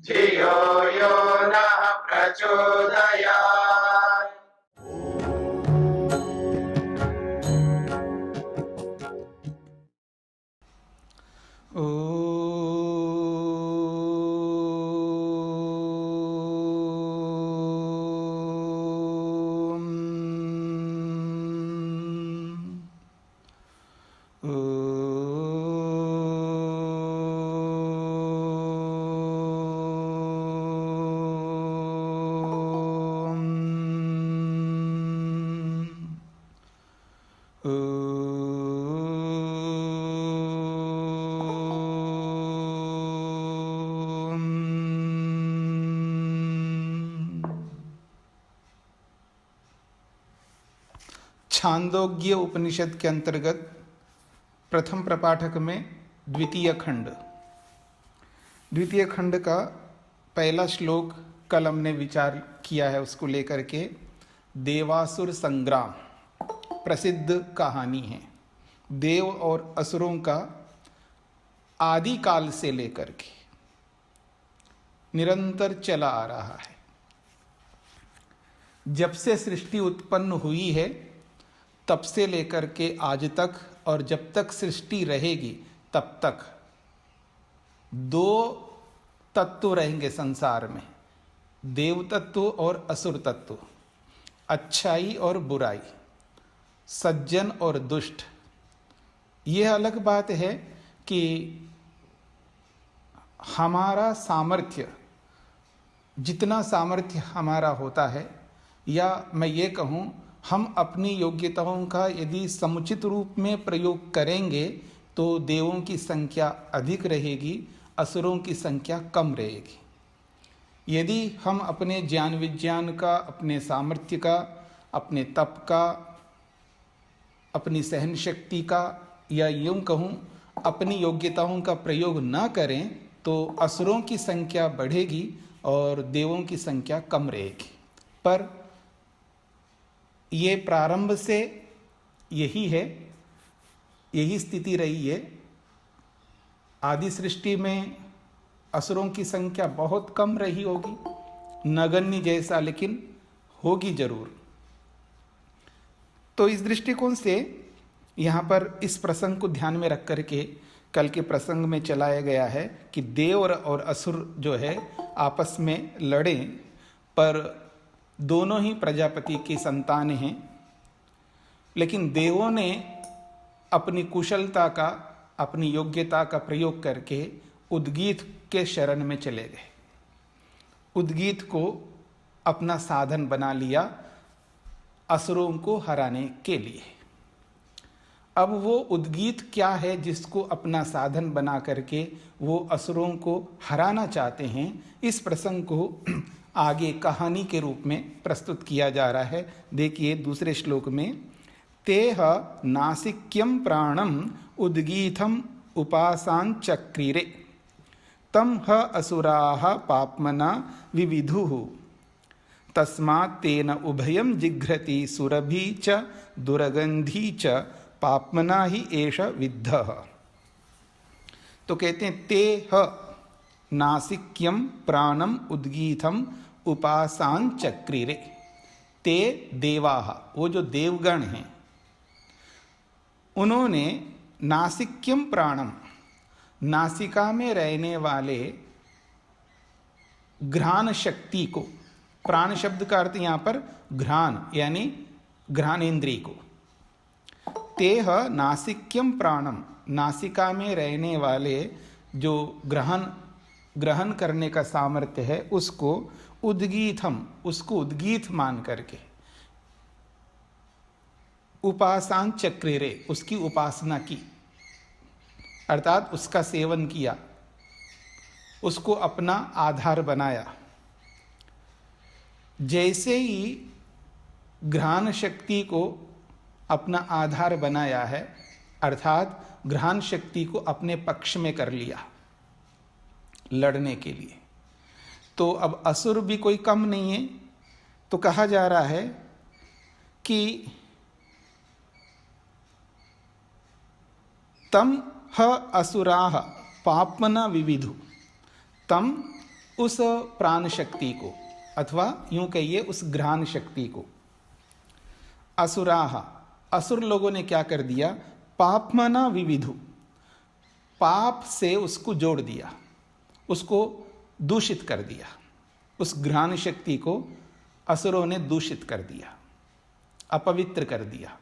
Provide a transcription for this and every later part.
धियो यो नः प्रचोदयात्। छांदोग्य उपनिषद के अंतर्गत प्रथम प्रपाठक में द्वितीय खंड का पहला श्लोक कल हमने विचार किया है। उसको लेकर के देवासुर संग्राम प्रसिद्ध कहानी है। देव और असुरों का आदि काल से लेकर के निरंतर चला आ रहा है। जब से सृष्टि उत्पन्न हुई है तब से लेकर के आज तक, और जब तक सृष्टि रहेगी तब तक दो तत्व रहेंगे संसार में, देव तत्व और असुर तत्व, अच्छाई और बुराई, सज्जन और दुष्ट। यह अलग बात है कि हमारा सामर्थ्य, जितना सामर्थ्य हमारा होता है, या मैं ये कहूँ हम अपनी योग्यताओं का यदि समुचित रूप में प्रयोग करेंगे तो देवों की संख्या अधिक रहेगी, असुरों की संख्या कम रहेगी। यदि हम अपने ज्ञान विज्ञान का, अपने सामर्थ्य का, अपने तप का, अपनी सहन शक्ति का, या यूँ कहूँ अपनी योग्यताओं का प्रयोग न करें तो असुरों की संख्या बढ़ेगी और देवों की संख्या कम रहेगी। पर ये प्रारंभ से यही है, यही स्थिति रही है। आदि सृष्टि में असुरों की संख्या बहुत कम रही होगी, नगण्य जैसा, लेकिन होगी जरूर। तो इस दृष्टिकोण से यहाँ पर इस प्रसंग को ध्यान में रख करके कल के प्रसंग में चलाया गया है कि देव और असुर जो है आपस में लड़ें, पर दोनों ही प्रजापति की संतान हैं। लेकिन देवों ने अपनी कुशलता का, अपनी योग्यता का प्रयोग करके उद्गीत के शरण में चले गए, उद्गीत को अपना साधन बना लिया असुरों को हराने के लिए। अब वो उद्गीत क्या है जिसको अपना साधन बना करके वो असुरों को हराना चाहते हैं, इस प्रसंग को आगे कहानी के रूप में प्रस्तुत किया जा रहा है। देखिए दूसरे श्लोक में, तेह नासिक्यम प्राणम उद्गीथम उपासांचक्रिरे तम ह असुराः पाप्मना विविधुः तस्मात् तेन उभयम जिघ्रति सुरभि च दुर्गंधी च पाप्मना ही एष विद्धः। तो कहते हैं तेह नासिक्यम प्राणम उद्गीथम उपासांचक्रिरे। ते देवाः, वो जो देवगण हैं, उन्होंने नासिक्यम प्राणम, नासिका में रहने वाले घ्राण शक्ति को, प्राण शब्द का अर्थ यहाँ पर घ्राण यानी घ्राणेन्द्रिय को, तेह नासिक्यम प्राणम, नासिका में रहने वाले जो ग्रहण करने का सामर्थ्य है उसको, उद्गीथम, उसको उद्गीत मान करके, उपासांचक्रिरे, उसकी उपासना की, अर्थात उसका सेवन किया, उसको अपना आधार बनाया। जैसे ही घ्राण शक्ति को अपना आधार बनाया है, अर्थात घ्राण शक्ति को अपने पक्ष में कर लिया लड़ने के लिए, तो अब असुर भी कोई कम नहीं है। तो कहा जा रहा है कि तम ह असुराः पाप्मना विविधु, तम उस प्राण शक्ति को, अथवा यूं कहिए उस घ्राण शक्ति को। असुराह, असुर लोगों ने क्या कर दिया, पापमना विविधु, पाप से उसको जोड़ दिया, उसको दूषित कर दिया। उस घ्राण शक्ति को असुरों ने दूषित कर दिया, अपवित्र कर दिया।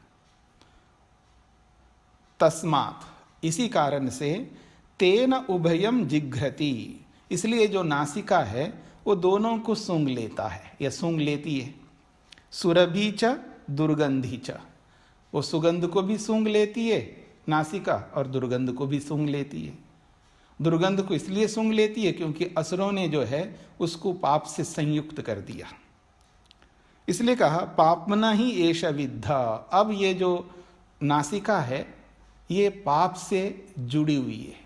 तस्मात्, इसी कारण से, तेन उभयम जिघ्रति, इसलिए जो नासिका है वो दोनों को सूंघ लेता है या सूंघ लेती है। सुरभि च दुर्गंधि च, वो सुगंध को भी सूंघ लेती है नासिका, और दुर्गंध को भी सूंघ लेती है। दुर्गंध को इसलिए सूंघ लेती है क्योंकि असुरों ने जो है उसको पाप से संयुक्त कर दिया। इसलिए कहा पापमना ही एष विद्धा। अब ये जो नासिका है ये पाप से जुड़ी हुई है,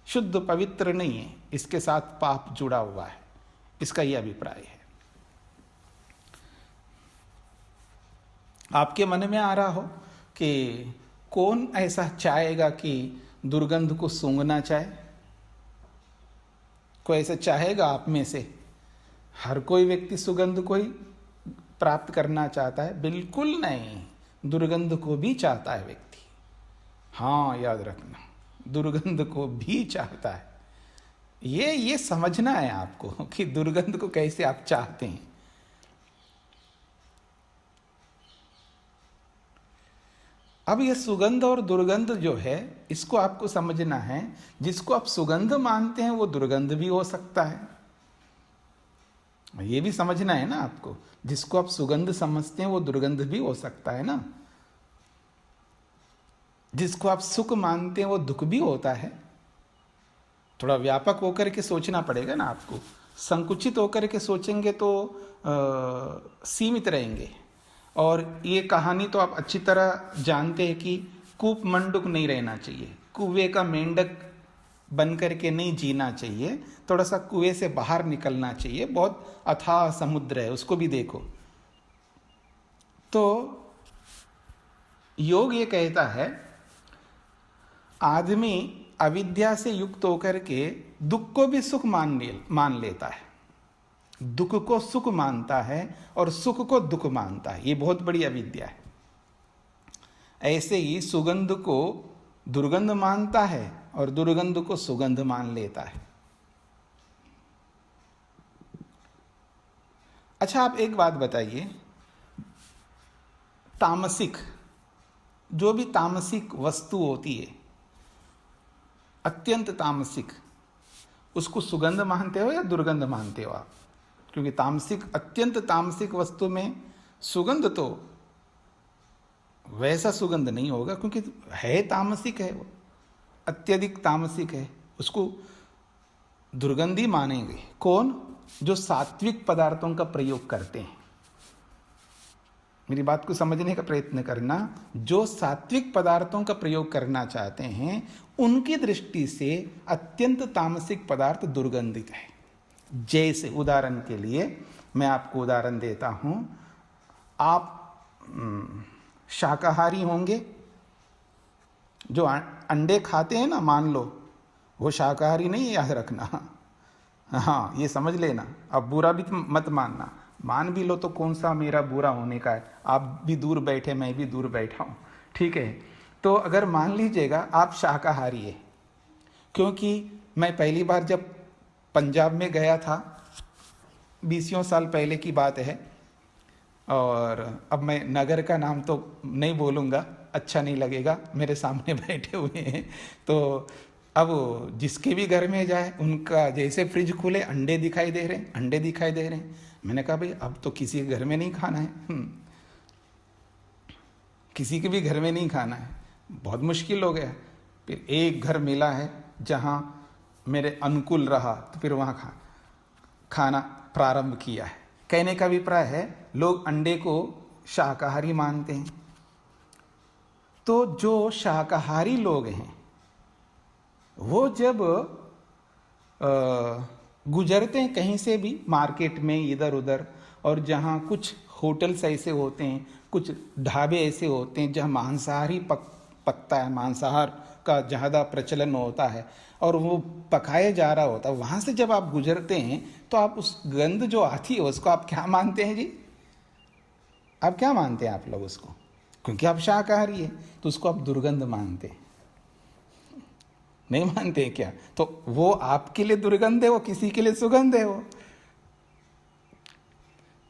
शुद्ध पवित्र नहीं है, इसके साथ पाप जुड़ा हुआ है, इसका यह अभिप्राय है। आपके मन में आ रहा हो कि कौन ऐसा चाहेगा कि दुर्गंध को सूंघना चाहे? कोई ऐसा चाहेगा आप में से? हर कोई व्यक्ति सुगंध को ही प्राप्त करना चाहता है? बिल्कुल नहीं, दुर्गंध को भी चाहता है व्यक्ति। हाँ, याद रखना, दुर्गंध को भी चाहता है। ये समझना है आपको कि दुर्गंध को कैसे आप चाहते हैं। अब ये सुगंध और दुर्गंध जो है इसको आपको समझना है। जिसको आप सुगंध मानते हैं वो दुर्गंध भी हो सकता है, ये भी समझना है ना आपको। जिसको आप सुगंध समझते हैं वो दुर्गंध भी हो सकता है ना। जिसको आप सुख मानते हैं वो दुख भी होता है। थोड़ा व्यापक होकर के सोचना पड़ेगा ना आपको। संकुचित होकर के सोचेंगे तो सीमित रहेंगे। और ये कहानी तो आप अच्छी तरह जानते हैं कि कूप मंडूक नहीं रहना चाहिए, कुएं का मेंढक बन करके नहीं जीना चाहिए, थोड़ा सा कुएं से बाहर निकलना चाहिए। बहुत अथाह समुद्र है, उसको भी देखो। तो योग ये कहता है आदमी अविद्या से युक्त होकर के दुख को भी सुख मान लेता है, दुख को सुख मानता है और सुख को दुख मानता है। ये बहुत बड़ी अविद्या है। ऐसे ही सुगंध को दुर्गंध मानता है और दुर्गंध को सुगंध मान लेता है। अच्छा, आप एक बात बताइए, तामसिक, जो भी तामसिक वस्तु होती है, अत्यंत तामसिक, उसको सुगंध मानते हो या दुर्गंध मानते हो आप? क्योंकि तामसिक, अत्यंत तामसिक वस्तु में सुगंध तो वैसा सुगंध नहीं होगा, क्योंकि है तामसिक है, वो अत्यधिक तामसिक है, उसको दुर्गंधी मानेंगे। कौन? जो सात्विक पदार्थों का प्रयोग करते हैं। मेरी बात को समझने का प्रयत्न करना। जो सात्विक पदार्थों का प्रयोग करना चाहते हैं उनकी दृष्टि से अत्यंत तामसिक पदार्थ दुर्गंधित है। जैसे उदाहरण के लिए मैं आपको उदाहरण देता हूं, आप शाकाहारी होंगे, जो अंडे खाते हैं ना, मान लो वो शाकाहारी नहीं है, याद रखना। हाँ, ये समझ लेना। अब बुरा भी मत मानना, मान भी लो तो कौन सा मेरा बुरा होने का है। आप भी दूर बैठे, मैं भी दूर बैठा हूँ, ठीक है। तो अगर मान लीजिएगा आप शाकाहारी है, क्योंकि मैं पहली बार जब पंजाब में गया था, 20 साल पहले की बात है, और अब मैं नगर का नाम तो नहीं बोलूँगा, अच्छा नहीं लगेगा, मेरे सामने बैठे हुए हैं। तो अब जिसके भी घर में जाए उनका जैसे फ्रिज खुले अंडे दिखाई दे रहे हैं, अंडे दिखाई दे रहे हैं। मैंने कहा भाई अब तो किसी के घर में नहीं खाना है, किसी के भी घर में नहीं खाना है। बहुत मुश्किल हो गया। फिर एक घर मिला है जहाँ मेरे अनुकूल रहा, तो फिर वहाँ खाना प्रारंभ किया है। कहने का अभिप्राय है लोग अंडे को शाकाहारी मानते हैं। तो जो शाकाहारी लोग हैं वो जब गुजरते हैं कहीं से भी, मार्केट में इधर उधर, और जहाँ कुछ होटल्स ऐसे होते हैं, कुछ ढाबे ऐसे होते हैं जहाँ मांसाहारी पकता है, मांसाहार का ज़्यादा प्रचलन होता है और वो पकाया जा रहा होता है, वहाँ से जब आप गुजरते हैं तो आप उस गंध जो आती है उसको आप क्या मानते हैं जी? आप क्या मानते हैं आप लोग उसको? क्योंकि आप शाकाहारी है तो उसको आप दुर्गंध मानते हैं, नहीं मानते हैं क्या? तो वो आपके लिए दुर्गंध है, वो किसी के लिए सुगंध है वो।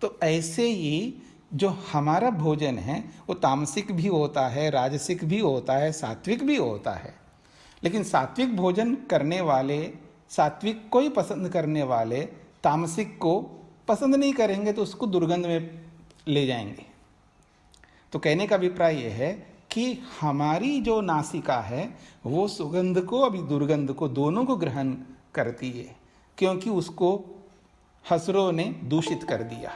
तो ऐसे ही जो हमारा भोजन है वो तामसिक भी होता है, राजसिक भी होता है, सात्विक भी होता है। लेकिन सात्विक भोजन करने वाले, सात्विक को ही पसंद करने वाले तामसिक को पसंद नहीं करेंगे तो उसको दुर्गंध में ले जाएंगे। तो कहने का अभिप्राय यह है कि हमारी जो नासिका है वो सुगंध को अभी दुर्गंध को दोनों को ग्रहण करती है, क्योंकि उसको हसुरों ने दूषित कर दिया।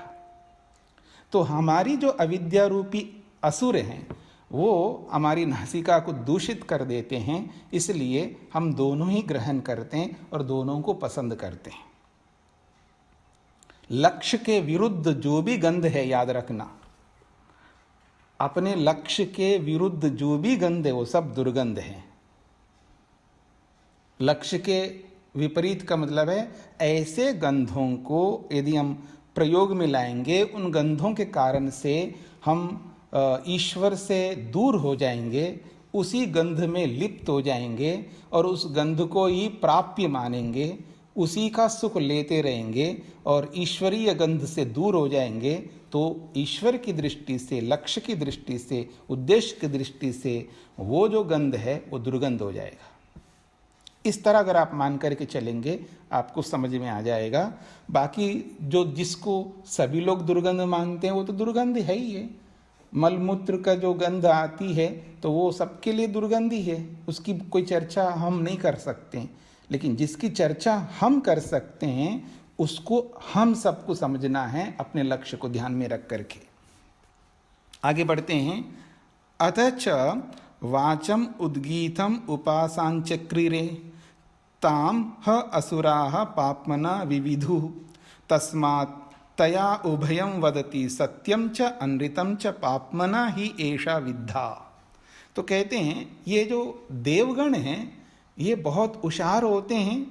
तो हमारी जो अविद्या रूपी असुर हैं वो हमारी नासिका को दूषित कर देते हैं, इसलिए हम दोनों ही ग्रहण करते हैं और दोनों को पसंद करते हैं। लक्ष्य के विरुद्ध जो भी गंध है, याद रखना, अपने लक्ष्य के विरुद्ध जो भी गंध है वो सब दुर्गंध है। लक्ष्य के विपरीत का मतलब है ऐसे गंधों को यदि हम प्रयोग में लाएंगे, उन गंधों के कारण से हम ईश्वर से दूर हो जाएंगे, उसी गंध में लिप्त हो जाएंगे और उस गंध को ही प्राप्य मानेंगे, उसी का सुख लेते रहेंगे और ईश्वरीय गंध से दूर हो जाएंगे। तो ईश्वर की दृष्टि से, लक्ष्य की दृष्टि से, उद्देश्य की दृष्टि से वो जो गंध है वो दुर्गंध हो जाएगा। इस तरह अगर आप मान करके चलेंगे आपको समझ में आ जाएगा। बाकी जो जिसको सभी लोग दुर्गंध मानते हैं वो तो दुर्गंध है ही है। मलमूत्र का जो गंध आती है तो वो सबके लिए दुर्गंध ही है, उसकी कोई चर्चा हम नहीं कर सकते। लेकिन जिसकी चर्चा हम कर सकते हैं उसको हम सबको समझना है, अपने लक्ष्य को ध्यान में रख करके। आगे बढ़ते हैं। अतच वाचम उद्गीतम उपासांचक्रिरे ताम ह असुराः पाप्मना विविधु तस्मात् तया उभयं वदति सत्यम च अनृतम च पाप्मना ही एषा विद्धा। तो कहते हैं ये जो देवगण हैं ये बहुत होशियार होते हैं,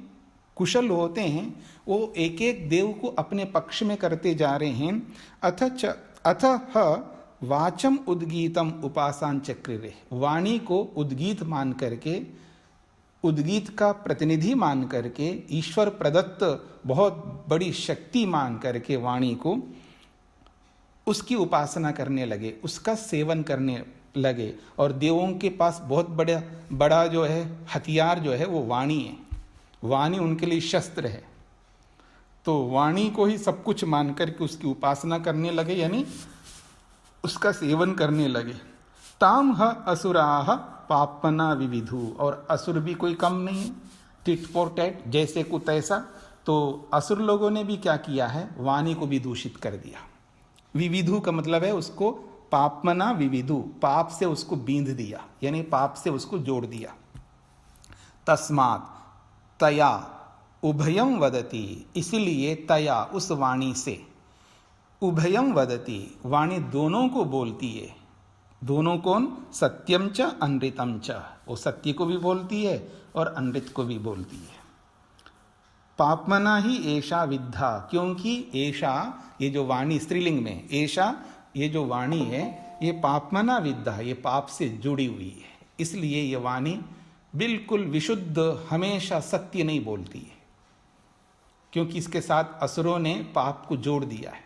कुशल होते हैं, वो एक एक देव को अपने पक्ष में करते जा रहे हैं। अथ वाचम उद्गीतम उपासांचक्रिरे, वाणी को उद्गीत मान करके, उद्गीत का प्रतिनिधि मान करके, ईश्वर प्रदत्त बहुत बड़ी शक्ति मान करके वाणी को उसकी उपासना करने लगे, उसका सेवन करने लगे। और देवों के पास बहुत बड़ा जो है हथियार जो है वो वाणी है। वाणी उनके लिए शस्त्र है। तो वाणी को ही सब कुछ मान करके उसकी उपासना करने लगे, यानी उसका सेवन करने लगे। ताम ह असुराः पाप्मना विविधु, और असुर भी कोई कम नहीं, टिट फॉर टैट, जैसे को तैसा। तो असुर लोगों ने भी क्या किया है, वाणी को भी दूषित कर दिया। विविधु का मतलब है उसको पाप्मना विविधु, पाप से उसको बींध दिया, यानी पाप से उसको जोड़ दिया। तस्मात् तया उभयम वदति, इसलिए तया उस वाणी से, उभयम वदति वाणी दोनों को बोलती है। दोनों कौन? सत्यम च अनृतम च, वो सत्य को भी बोलती है और अनृत को भी बोलती है। पापमना ही एषा विद्धा, क्योंकि एषा, ये जो वाणी स्त्रीलिंग में एषा, ये जो वाणी है ये पापमना विद्धा, ये पाप से जुड़ी हुई है, इसलिए ये वाणी बिल्कुल विशुद्ध, हमेशा सत्य नहीं बोलती है, क्योंकि इसके साथ असुरों ने पाप को जोड़ दिया है।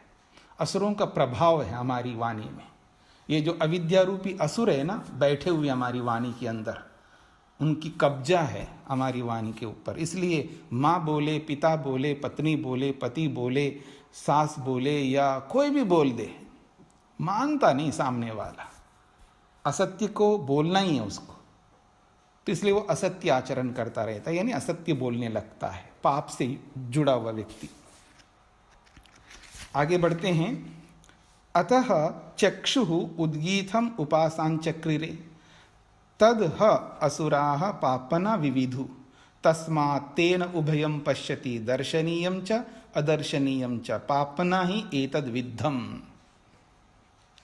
असुरों का प्रभाव है हमारी वाणी में। ये जो अविद्या रूपी असुर है ना, बैठे हुए हमारी वाणी के अंदर, उनकी कब्जा है हमारी वाणी के ऊपर। इसलिए माँ बोले, पिता बोले, पत्नी बोले, पति बोले, सास बोले या कोई भी बोल दे, मानता नहीं सामने वाला, असत्य को बोलना ही है उसको, तो इसलिए वो असत्य आचरण करता रहता है, यानी असत्य बोलने लगता है, पाप से जुड़ा हुआ व्यक्ति। आगे बढ़ते हैं। अतः चक्षुः उद्गीतम उपासांचक्रिरे तद ह असुराः पापना विविधु तस्मात् तेन उभयं पश्यति दर्शनीयं च अदर्शनीयं च पापना ही एतद् विद्धम।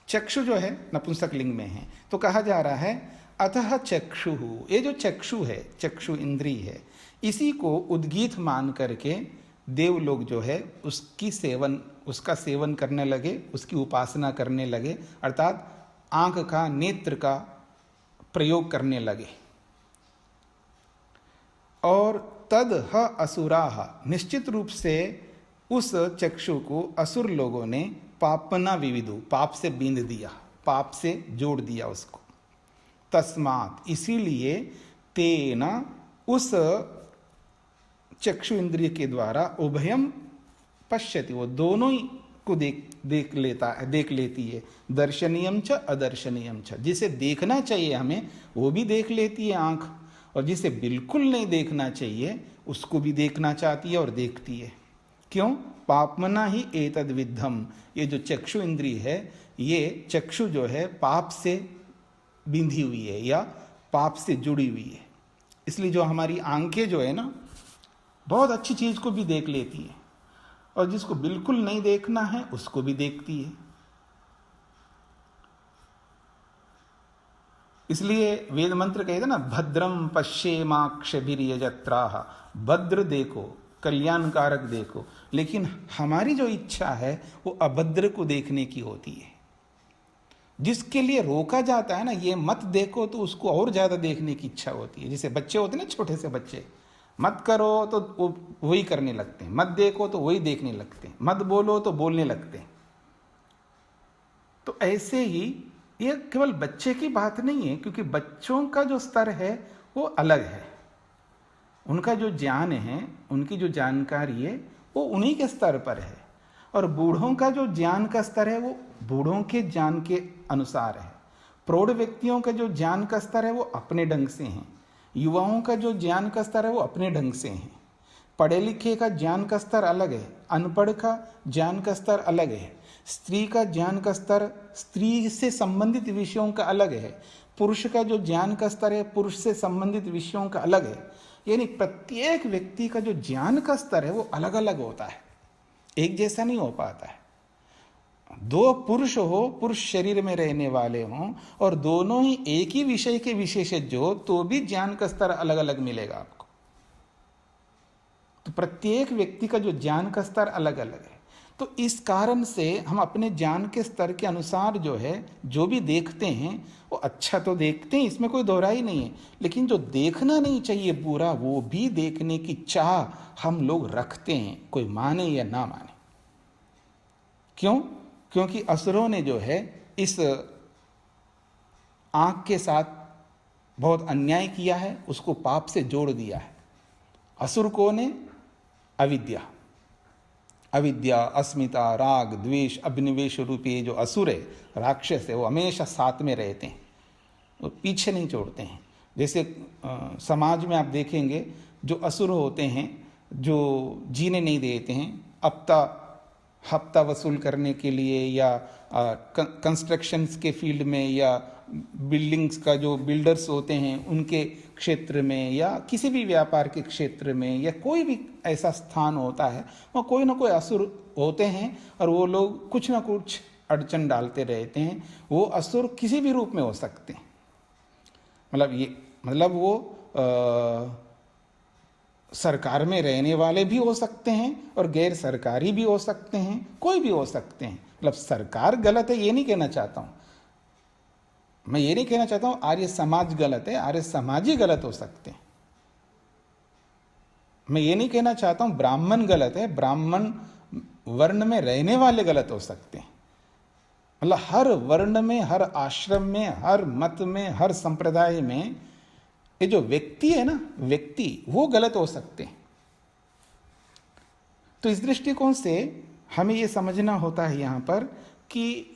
चक्षु जो है नपुंसक लिंग में है, तो कहा जा रहा है अतः चक्षु, ये जो चक्षु है, चक्षु इंद्री है, इसी को उद्गीत मान करके देव लोग जो है उसका सेवन करने लगे, उसकी उपासना करने लगे, अर्थात आंख का, नेत्र का प्रयोग करने लगे। और तद ह असुराः, निश्चित रूप से उस चक्षु को असुर लोगों ने पापना विविदु, पाप से बींध दिया, पाप से जोड़ दिया उसको। तस्मात्, इसीलिए तेन, उस चक्षु इंद्रिय के द्वारा उभयम पश्यति, वो दोनों ही को देख लेती है। दर्शनीयम च अदर्शनीयम च, जिसे देखना चाहिए हमें वो भी देख लेती है आंख, और जिसे बिल्कुल नहीं देखना चाहिए उसको भी देखना चाहती है और देखती है। क्यों? पापमना ही एतद विद्धम, ये जो चक्षु इंद्रिय है, ये चक्षु जो है पाप से बिंधी हुई है या पाप से जुड़ी हुई है। इसलिए जो हमारी आंखें जो है ना, बहुत अच्छी चीज को भी देख लेती है, और जिसको बिल्कुल नहीं देखना है उसको भी देखती है। इसलिए वेद मंत्र कहते ना, भद्रम पश्येमाक्षभिर्यजत्राः, भद्र देखो, कल्याणकारक देखो। लेकिन हमारी जो इच्छा है वो अभद्र को देखने की होती है, जिसके लिए रोका जाता है ना, ये मत देखो, तो उसको और ज्यादा देखने की इच्छा होती है। जैसे बच्चे होते हैं ना, छोटे से बच्चे, मत करो तो वो वही करने लगते हैं, मत देखो तो वही देखने लगते हैं, मत बोलो तो बोलने लगते हैं। तो ऐसे ही ये केवल बच्चे की बात नहीं है, क्योंकि बच्चों का जो स्तर है वो अलग है, उनका जो ज्ञान है, उनकी जो जानकारी है वो उन्हीं के स्तर पर है, और बूढ़ों का जो ज्ञान का स्तर है वो बूढ़ों के ज्ञान के अनुसार है। प्रौढ़ व्यक्तियों का जो ज्ञान का स्तर है वो अपने ढंग से हैं, युवाओं का जो ज्ञान का स्तर है वो अपने ढंग से हैं। पढ़े लिखे का ज्ञान का स्तर अलग है, अनपढ़ का ज्ञान का स्तर अलग है, स्त्री का ज्ञान का स्तर स्त्री से संबंधित विषयों का अलग है, पुरुष का जो ज्ञान का स्तर है पुरुष से संबंधित विषयों का अलग है। यानी प्रत्येक व्यक्ति का जो ज्ञान का स्तर है वो अलग अलग होता है, एक जैसा नहीं हो पाता है। दो पुरुष हो, पुरुष शरीर में रहने वाले हों, और दोनों ही एक ही विषय के विशेषज्ञ हो, तो भी ज्ञान का स्तर अलग अलग मिलेगा आपको। तो प्रत्येक व्यक्ति का जो ज्ञान का स्तर अलग अलग है। तो इस कारण से हम अपने ज्ञान के स्तर के अनुसार जो है जो भी देखते हैं वो अच्छा तो देखते हैं, इसमें कोई दोहराई नहीं है, लेकिन जो देखना नहीं चाहिए बुरा, वो भी देखने की चाह हम लोग रखते हैं, कोई माने या ना माने। क्यों? क्योंकि असुरों ने जो है इस आंख के साथ बहुत अन्याय किया है, उसको पाप से जोड़ दिया है। असुर कौन है? अविद्या, अविद्या, अस्मिता, राग, द्वेष, अभिनिवेश रूपी जो असुर है, राक्षस है, वो हमेशा साथ में रहते हैं, वो पीछे नहीं छोड़ते हैं। जैसे समाज में आप देखेंगे जो असुर होते हैं, जो जीने नहीं देते हैं, हफ्ता वसूल करने के लिए, या कंस्ट्रक्शंस के फील्ड में, या बिल्डिंग्स का जो बिल्डर्स होते हैं उनके क्षेत्र में, या किसी भी व्यापार के क्षेत्र में, या कोई भी ऐसा स्थान होता है, वहाँ कोई ना कोई असुर होते हैं, और वो लोग कुछ ना कुछ अड़चन डालते रहते हैं। वो असुर किसी भी रूप में हो सकते हैं, मतलब वो सरकार में रहने वाले भी हो सकते हैं और गैर सरकारी भी हो सकते हैं, कोई भी हो सकते हैं। मतलब सरकार गलत है ये नहीं कहना चाहता हूं मैं, ये नहीं कहना चाहता हूं आर्य समाज गलत है, आर्य समाज ही गलत हो सकते हैं। मैं ये नहीं कहना चाहता हूं ब्राह्मण गलत है, ब्राह्मण वर्ण में रहने वाले गलत हो सकते हैं। मतलब हर वर्ण में, हर आश्रम में, हर मत में, हर संप्रदाय में ये जो व्यक्ति है ना, व्यक्ति वो गलत हो सकते हैं। तो इस दृष्टिकोण से हमें ये समझना होता है यहाँ पर कि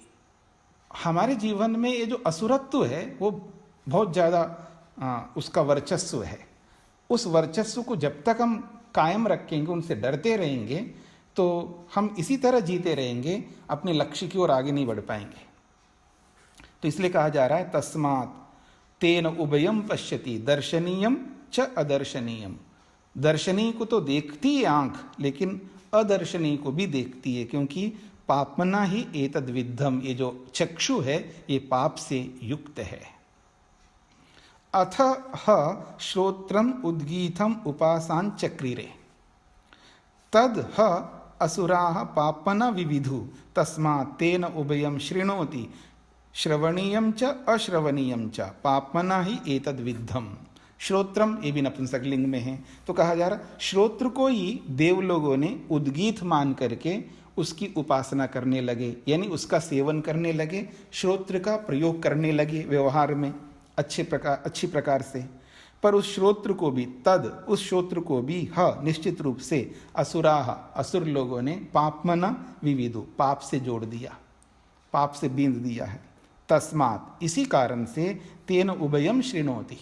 हमारे जीवन में ये जो असुरत्व है वो बहुत ज़्यादा उसका वर्चस्व है। उस वर्चस्व को जब तक हम कायम रखेंगे, उनसे डरते रहेंगे, तो हम इसी तरह जीते रहेंगे, अपने लक्ष्य की ओर आगे नहीं बढ़ पाएंगे। तो इसलिए कहा जा रहा है तस्मात् तेन उभयम पश्यति दर्शनीयम च अदर्शनीयम। दर्शनीय को तो देखती है आंख, लेकिन अदर्शनीय को भी देखती है, क्योंकि पापमना ही एतद विद्धम, ये जो चक्षु है ये पाप से युक्त है। अथ ह श्रोत्रम उद्गीतम उपासां चक्रिरे तद ह असुराः पापन विविधु तस्मात् तेन उभयं शृणोति श्रवणीयं च अश्रवणीयं च पापना ही एतद विद्धम। श्रोत्रम ये भी नपुंसकलिंग में है, तो कहा जा रहा श्रोत्र को ही देव लोगों ने उद्गीत मान करके उसकी उपासना करने लगे, यानी उसका सेवन करने लगे, श्रोत्र का प्रयोग करने लगे व्यवहार में अच्छी प्रकार से। पर उस श्रोत्र को भी उस श्रोत्र को भी निश्चित रूप से असुर लोगों ने पापमना विविधु पाप से जोड़ दिया, पाप से बींध दिया है। तस्मात् इसी कारण से तेन उभयम शृणोति,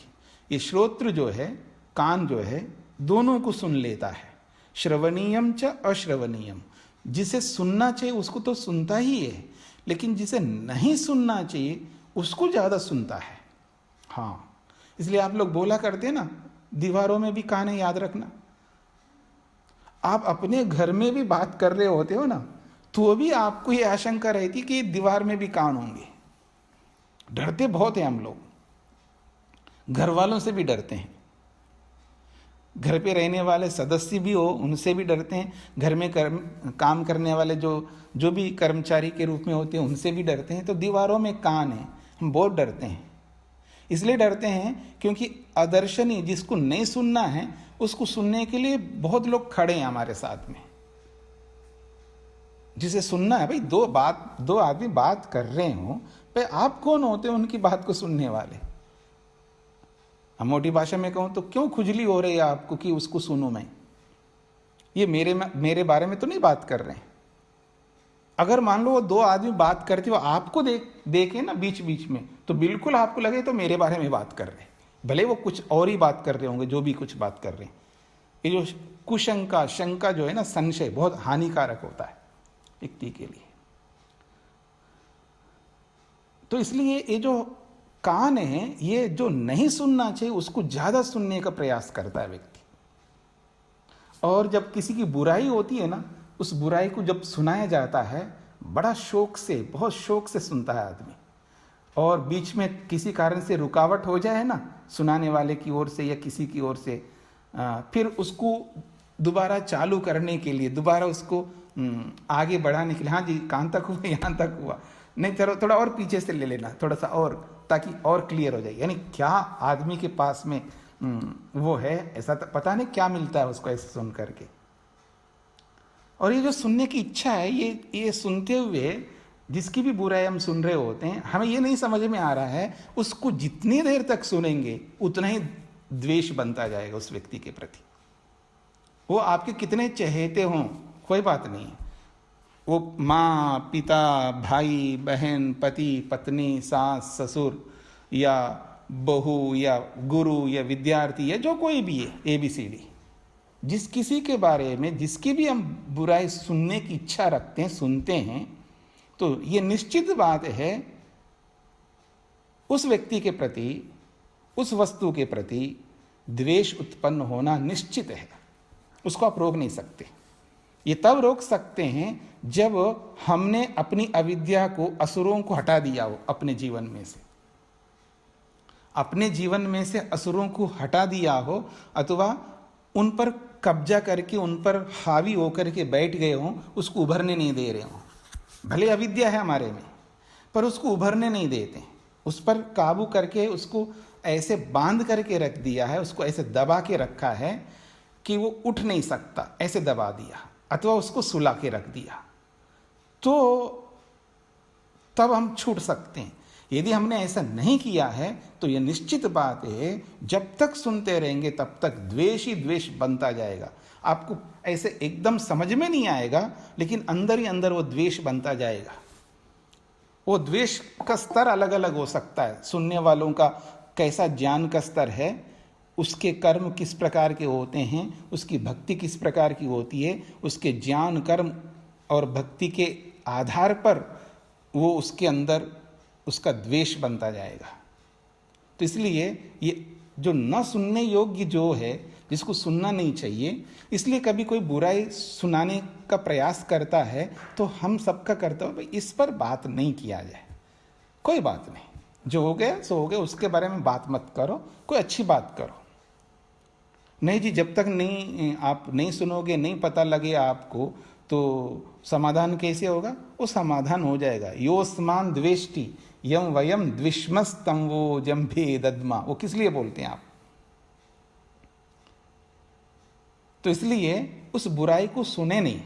ये श्रोत्र जो है, कान जो है, दोनों को सुन लेता है। श्रवणीयम च अश्रवणीयम, जिसे सुनना चाहिए उसको तो सुनता ही है, लेकिन जिसे नहीं सुनना चाहिए उसको ज़्यादा सुनता है। हाँ, इसलिए आप लोग बोला करते हैं ना, दीवारों में भी कान है, याद रखना। आप अपने घर में भी बात कर रहे होते हो ना, तो भी आपको ये आशंका रहती कि दीवार में भी कान होंगे। डरते बहुत हैं हम लोग, घर वालों से भी डरते हैं, घर पे रहने वाले सदस्य भी हो उनसे भी डरते हैं, घर में काम करने वाले जो भी कर्मचारी के रूप में होते हैं उनसे भी डरते हैं। तो दीवारों में कान है, हम बहुत डरते हैं। इसलिए डरते हैं क्योंकि अदर्शनीय, जिसको नहीं सुनना है उसको सुनने के लिए बहुत लोग खड़े हैं हमारे साथ में। जिसे सुनना है, भाई दो आदमी बात कर रहे हो, भाई आप कौन होते हैं उनकी बात को सुनने वाले? हम मोटी भाषा में कहूं तो क्यों खुजली हो रही है आपको कि उसको सुनूं मैं? ये मेरे बारे में तो नहीं बात कर रहे हैं। अगर मान लो वो दो आदमी बात करते हो, आपको देखे ना बीच बीच में, तो बिल्कुल आपको लगे तो मेरे बारे में बात कर रहे हैं, भले वो कुछ और ही बात कर रहे होंगे, जो भी कुछ बात कर रहे हैं। ये जो कुशंका, शंका जो है ना, संशय बहुत हानिकारक होता है व्यक्ति के लिए। तो इसलिए ये जो कान है, ये जो नहीं सुनना चाहिए उसको ज्यादा सुनने का प्रयास करता है व्यक्ति। और जब किसी की बुराई होती है ना, उस बुराई को जब सुनाया जाता है, बड़ा शौक से, बहुत शौक से सुनता है आदमी। और बीच में किसी कारण से रुकावट हो जाए ना, सुनाने वाले की ओर से या किसी की ओर से, फिर उसको दोबारा चालू करने के लिए, दोबारा उसको आगे बढ़ाने के लिए, हाँ जी कहाँ तक हुआ, यहाँ तक हुआ, नहीं थोड़ा और पीछे से ले लेना, थोड़ा सा और, ताकि और क्लियर हो जाए। यानी क्या आदमी के पास में वो है, ऐसा तो पता नहीं क्या मिलता है उसको ऐसे सुन करके। और ये जो सुनने की इच्छा है, ये सुनते हुए जिसकी भी बुराई हम सुन रहे होते हैं, हमें ये नहीं समझ में आ रहा है, उसको जितनी देर तक सुनेंगे उतना ही द्वेष बनता जाएगा उस व्यक्ति के प्रति। वो आपके कितने चहेते हों, कोई बात नहीं, वो माँ, पिता, भाई, बहन, पति, पत्नी, सास, ससुर, या बहू, या गुरु, या विद्यार्थी, या जो कोई भी है, ABCD, जिस किसी के बारे में जिसकी भी हम बुराई सुनने की इच्छा रखते हैं, सुनते हैं, तो ये निश्चित बात है उस व्यक्ति के प्रति, उस वस्तु के प्रति द्वेष उत्पन्न होना निश्चित है। उसको आप रोक नहीं सकते। ये तब रोक सकते हैं जब हमने अपनी अविद्या को, असुरों को हटा दिया हो अपने जीवन में से, अपने जीवन में से असुरों को हटा दिया हो, अथवा उन पर कब्जा करके उन पर हावी होकर के बैठ गए हों, उसको उभरने नहीं दे रहे हों। भले अविद्या है हमारे में, पर उसको उभरने नहीं देते, उस पर काबू करके उसको ऐसे बांध करके रख दिया है, उसको ऐसे दबा के रखा है कि वो उठ नहीं सकता, ऐसे दबा दिया, अथवा उसको सुला के रख दिया, तो तब हम छूट सकते हैं। यदि हमने ऐसा नहीं किया है तो यह निश्चित बात है, जब तक सुनते रहेंगे तब तक द्वेष ही द्वेष बनता जाएगा। आपको ऐसे एकदम समझ में नहीं आएगा, लेकिन अंदर ही अंदर वो द्वेष बनता जाएगा। वो द्वेष का स्तर अलग अलग हो सकता है, सुनने वालों का कैसा ज्ञान का स्तर है, उसके कर्म किस प्रकार के होते हैं, उसकी भक्ति किस प्रकार की होती है, उसके ज्ञान, कर्म और भक्ति के आधार पर वो उसके अंदर उसका द्वेष बनता जाएगा। तो इसलिए ये जो न सुनने योग्य जो है, जिसको सुनना नहीं चाहिए, इसलिए कभी कोई बुराई सुनाने का प्रयास करता है तो हम सबका कर्तव्य, भाई इस पर बात नहीं किया जाए, कोई बात नहीं, जो हो गया सो हो गया, उसके बारे में बात मत करो, कोई अच्छी बात करो। नहीं जी, जब तक नहीं आप नहीं सुनोगे, नहीं पता लगे आपको, तो समाधान कैसे होगा? वो समाधान हो जाएगा। योस्मान द्वेष्टि यम वयम द्विष्मस्तम वो जम्भे दद्मा, वो किस लिए बोलते हैं आप? तो इसलिए उस बुराई को सुने नहीं,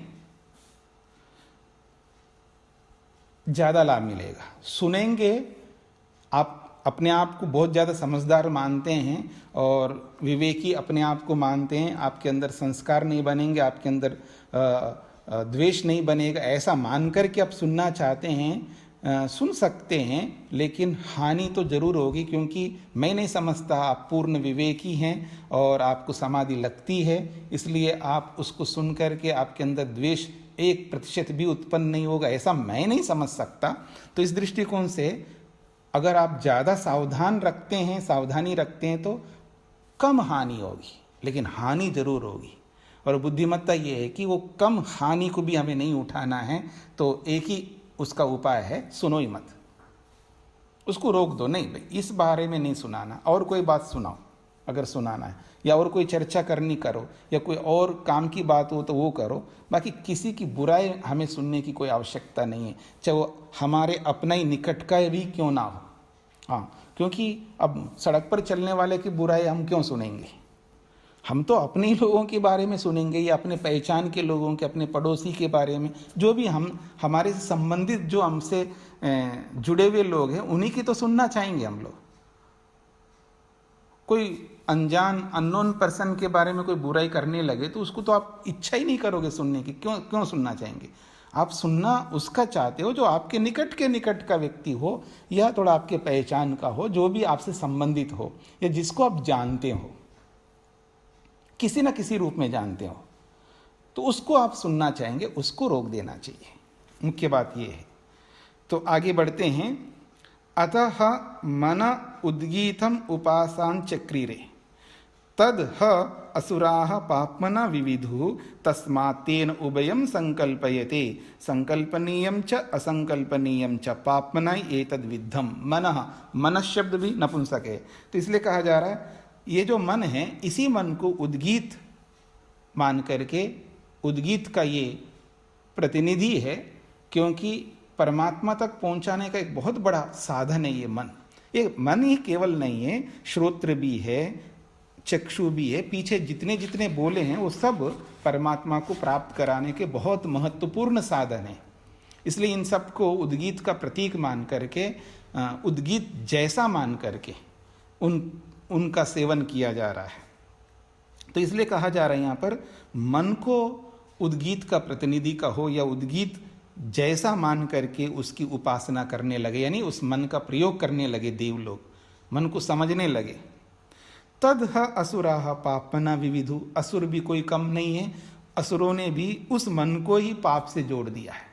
ज्यादा लाभ मिलेगा। सुनेंगे, आप अपने आप को बहुत ज़्यादा समझदार मानते हैं और विवेकी अपने आप को मानते हैं, आपके अंदर संस्कार नहीं बनेंगे, आपके अंदर द्वेष नहीं बनेगा, ऐसा मानकर के आप सुनना चाहते हैं, सुन सकते हैं, लेकिन हानि तो जरूर होगी, क्योंकि मैं नहीं समझता आप पूर्ण विवेकी हैं और आपको समाधि लगती है, इसलिए आप उसको सुन करके आपके अंदर द्वेष 1% भी उत्पन्न नहीं होगा, ऐसा मैं नहीं समझ सकता। तो इस दृष्टिकोण से अगर आप ज़्यादा सावधानी रखते हैं तो कम हानि होगी, लेकिन हानि जरूर होगी। और बुद्धिमत्ता ये है कि वो कम हानि को भी हमें नहीं उठाना है, तो एक ही उसका उपाय है, सुनो ही मत, उसको रोक दो। नहीं भाई, इस बारे में नहीं सुनाना, और कोई बात सुनाओ अगर सुनाना है, या और कोई चर्चा करनी करो, या कोई और काम की बात हो तो वो करो, बाकी किसी की बुराई हमें सुनने की कोई आवश्यकता नहीं है, चाहे वो हमारे अपना ही निकट का भी क्यों ना हो। हाँ, क्योंकि अब सड़क पर चलने वाले की बुराई हम क्यों सुनेंगे? हम तो अपने ही लोगों के बारे में सुनेंगे, या अपने पहचान के लोगों के, अपने पड़ोसी के बारे में, जो भी हमारे से संबंधित, जो हमसे जुड़े हुए लोग हैं, उन्हीं की तो सुनना चाहेंगे हम लोग। कोई अनजान अननोन पर्सन के बारे में कोई बुराई करने लगे तो उसको तो आप इच्छा ही नहीं करोगे सुनने की, क्यों सुनना चाहेंगे? आप सुनना उसका चाहते हो जो आपके निकट का व्यक्ति हो, या थोड़ा आपके पहचान का हो, जो भी आपसे संबंधित हो, या जिसको आप जानते हो, किसी न किसी रूप में जानते हो, तो उसको आप सुनना चाहेंगे, उसको रोक देना चाहिए। मुख्य बात यह है। तो आगे बढ़ते हैं। अतः मन उद्गीतम उपासां चक्रीरे तद ह असुराः पाप्मना विविधु तस्मात्तेन उभयं संकल्पयते संकल्पनीयं च असंकल्पनीयं च पाप्मना एतद् विद्धम। मन शब्द भी नपुंसक है, तो इसलिए कहा जा रहा है ये जो मन है, इसी मन को उद्गीत मान करके, उद्गीत का ये प्रतिनिधि है, क्योंकि परमात्मा तक पहुंचाने का एक बहुत बड़ा साधन है ये मन। ये मन ही केवल नहीं है, श्रोत्र भी है, चक्षु भी है, पीछे जितने जितने बोले हैं वो सब परमात्मा को प्राप्त कराने के बहुत महत्वपूर्ण साधन है। इसलिए इन सबको उद्गीत का प्रतीक मान करके, उद्गीत जैसा मान करके उनका सेवन किया जा रहा है। तो इसलिए कहा जा रहा है यहाँ पर, मन को उद्गीत का प्रतिनिधि कहो या उद्गीत जैसा मान करके उसकी उपासना करने लगे, यानी उस मन का प्रयोग करने लगे देव लोग, मन को समझने लगे। तद ह असुराः पापना विविधु, असुर भी कोई कम नहीं है, असुरों ने भी उस मन को ही पाप से जोड़ दिया है।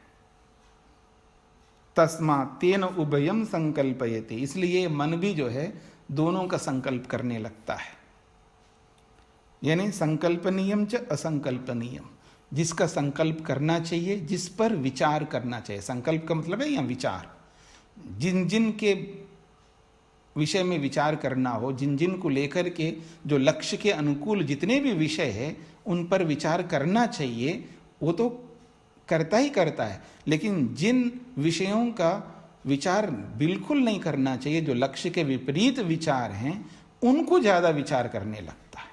तस्मात् तेन उभयं संकल्पयते, इसलिए मन भी जो है दोनों का संकल्प करने लगता है, यानी संकल्पनीयम च असंकल्पनीयम, जिसका संकल्प करना चाहिए, जिस पर विचार करना चाहिए। संकल्प का मतलब है यहाँ विचार, जिन जिन के विषय में विचार करना हो, जिन जिन को लेकर के जो लक्ष्य के अनुकूल जितने भी विषय है उन पर विचार करना चाहिए, वो तो करता ही करता है, लेकिन जिन विषयों का विचार बिल्कुल नहीं करना चाहिए, जो लक्ष्य के विपरीत विचार हैं, उनको ज़्यादा विचार करने लगता है।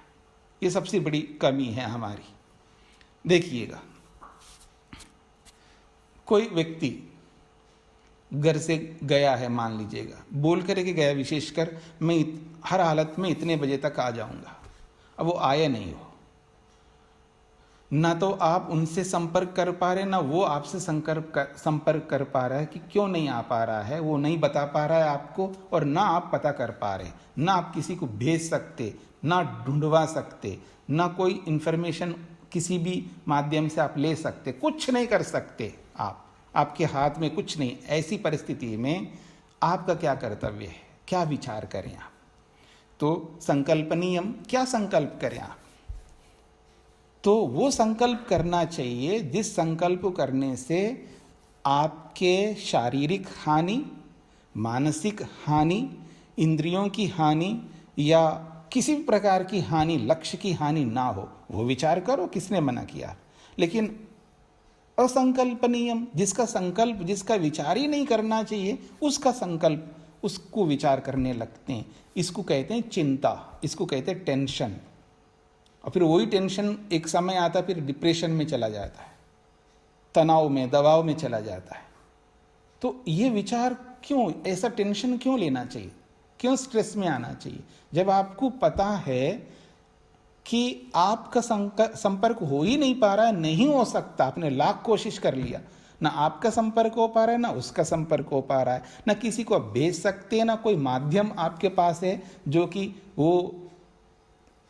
ये सबसे बड़ी कमी है हमारी। देखिएगा, कोई व्यक्ति घर से गया है, मान लीजिएगा, बोल कर के गया विशेषकर मैं हर हालत में इतने बजे तक आ जाऊंगा, अब वो आए नहीं हो, ना तो आप उनसे संपर्क कर पा रहे, ना वो आपसे संपर्क कर पा रहा है कि क्यों नहीं आ पा रहा है, वो नहीं बता पा रहा है आपको, और ना आप पता कर पा रहे, ना आप किसी को भेज सकते, ना ढूंढवा सकते, ना कोई इंफॉर्मेशन किसी भी माध्यम से आप ले सकते, कुछ नहीं कर सकते आप, आपके हाथ में कुछ नहीं। ऐसी परिस्थिति में आपका क्या कर्तव्य है, क्या विचार करें आप? तो संकल्पनीयम, क्या संकल्प करें आप? तो वो संकल्प करना चाहिए जिस संकल्प करने से आपके शारीरिक हानि, मानसिक हानि, इंद्रियों की हानि या किसी भी प्रकार की हानि, लक्ष्य की हानि ना हो, वो विचार करो, किसने मना किया। लेकिन असंकल्पनीयम, जिसका संकल्प, जिसका विचार ही नहीं करना चाहिए, उसका संकल्प, उसको विचार करने लगते हैं। इसको कहते हैं चिंता, इसको कहते हैं टेंशन। और फिर वही टेंशन एक समय आता है, फिर डिप्रेशन में चला जाता है, तनाव में, दबाव में चला जाता है। तो ये विचार क्यों, ऐसा टेंशन क्यों लेना चाहिए, क्यों स्ट्रेस में आना चाहिए, जब आपको पता है कि आपका संपर्क हो ही नहीं पा रहा है, नहीं हो सकता, आपने लाख कोशिश कर लिया, ना आपका संपर्क हो पा रहा है, ना उसका संपर्क हो पा रहा है, ना किसी को भेज सकते हैं, ना कोई माध्यम आपके पास है जो कि वो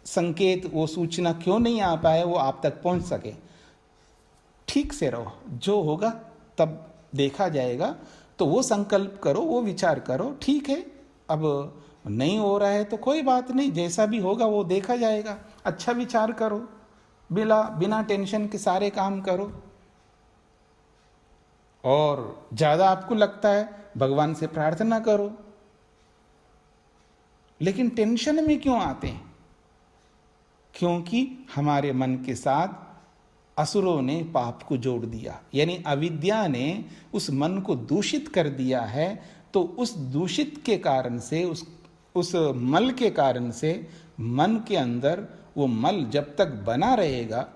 संकेत, वो सूचना क्यों नहीं आ पाए, वो आप तक पहुंच सके। ठीक से रहो, जो होगा तब देखा जाएगा। तो वो संकल्प करो, वो विचार करो, ठीक है अब नहीं हो रहा है तो कोई बात नहीं, जैसा भी होगा वो देखा जाएगा। अच्छा विचार करो, बिना टेंशन के सारे काम करो। और ज्यादा आपको लगता है, भगवान से प्रार्थना करो। लेकिन टेंशन में क्यों आते हैं? क्योंकि हमारे मन के साथ असुरों ने पाप को जोड़ दिया, यानी अविद्या ने उस मन को दूषित कर दिया है। तो उस दूषित के कारण से, उस मल के कारण से मन के अंदर वो मल जब तक बना रहेगा,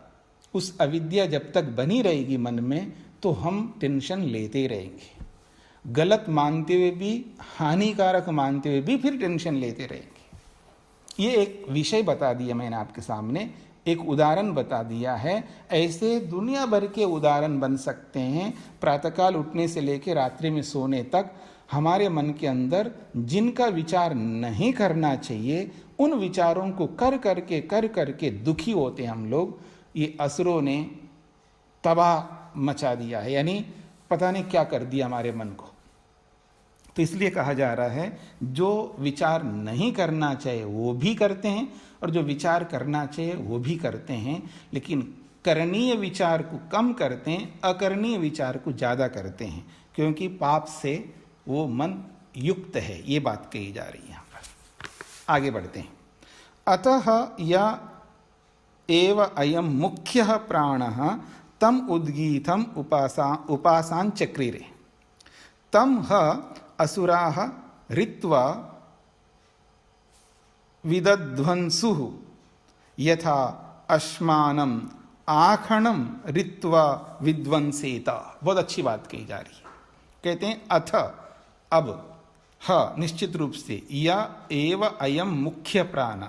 उस अविद्या जब तक बनी रहेगी मन में, तो हम टेंशन लेते रहेंगे। गलत मानते हुए भी, हानिकारक मानते हुए भी फिर टेंशन लेते रहेंगे। ये एक विषय बता दिया मैंने आपके सामने, एक उदाहरण बता दिया है। ऐसे दुनिया भर के उदाहरण बन सकते हैं। प्रातःकाल उठने से लेकर रात्रि में सोने तक हमारे मन के अंदर जिनका विचार नहीं करना चाहिए, उन विचारों को कर करके दुखी होते हैं हम लोग। ये असुरों ने तबाह मचा दिया है, यानी पता नहीं क्या कर दिया हमारे मन को। तो इसलिए कहा जा रहा है, जो विचार नहीं करना चाहिए वो भी करते हैं, और जो विचार करना चाहिए वो भी करते हैं। लेकिन करणीय विचार को कम करते हैं, अकरणीय विचार को ज़्यादा करते हैं, क्योंकि पाप से वो मन युक्त है। ये बात कही जा रही है यहाँ पर। आगे बढ़ते हैं। अतः या एव अयम मुख्यः प्राणः तम उद्गीतम उपासाञ्चक्रिरे तम ह असुराः ऋत्वा विदध्वंसुः यथा अश्मानम आखणम ऋत्वा विध्वंसेत। बहुत अच्छी बात कही जा रही है। कहते हैं अथ, अब, ह निश्चित रूप से, या एव अयम मुख्य प्राण,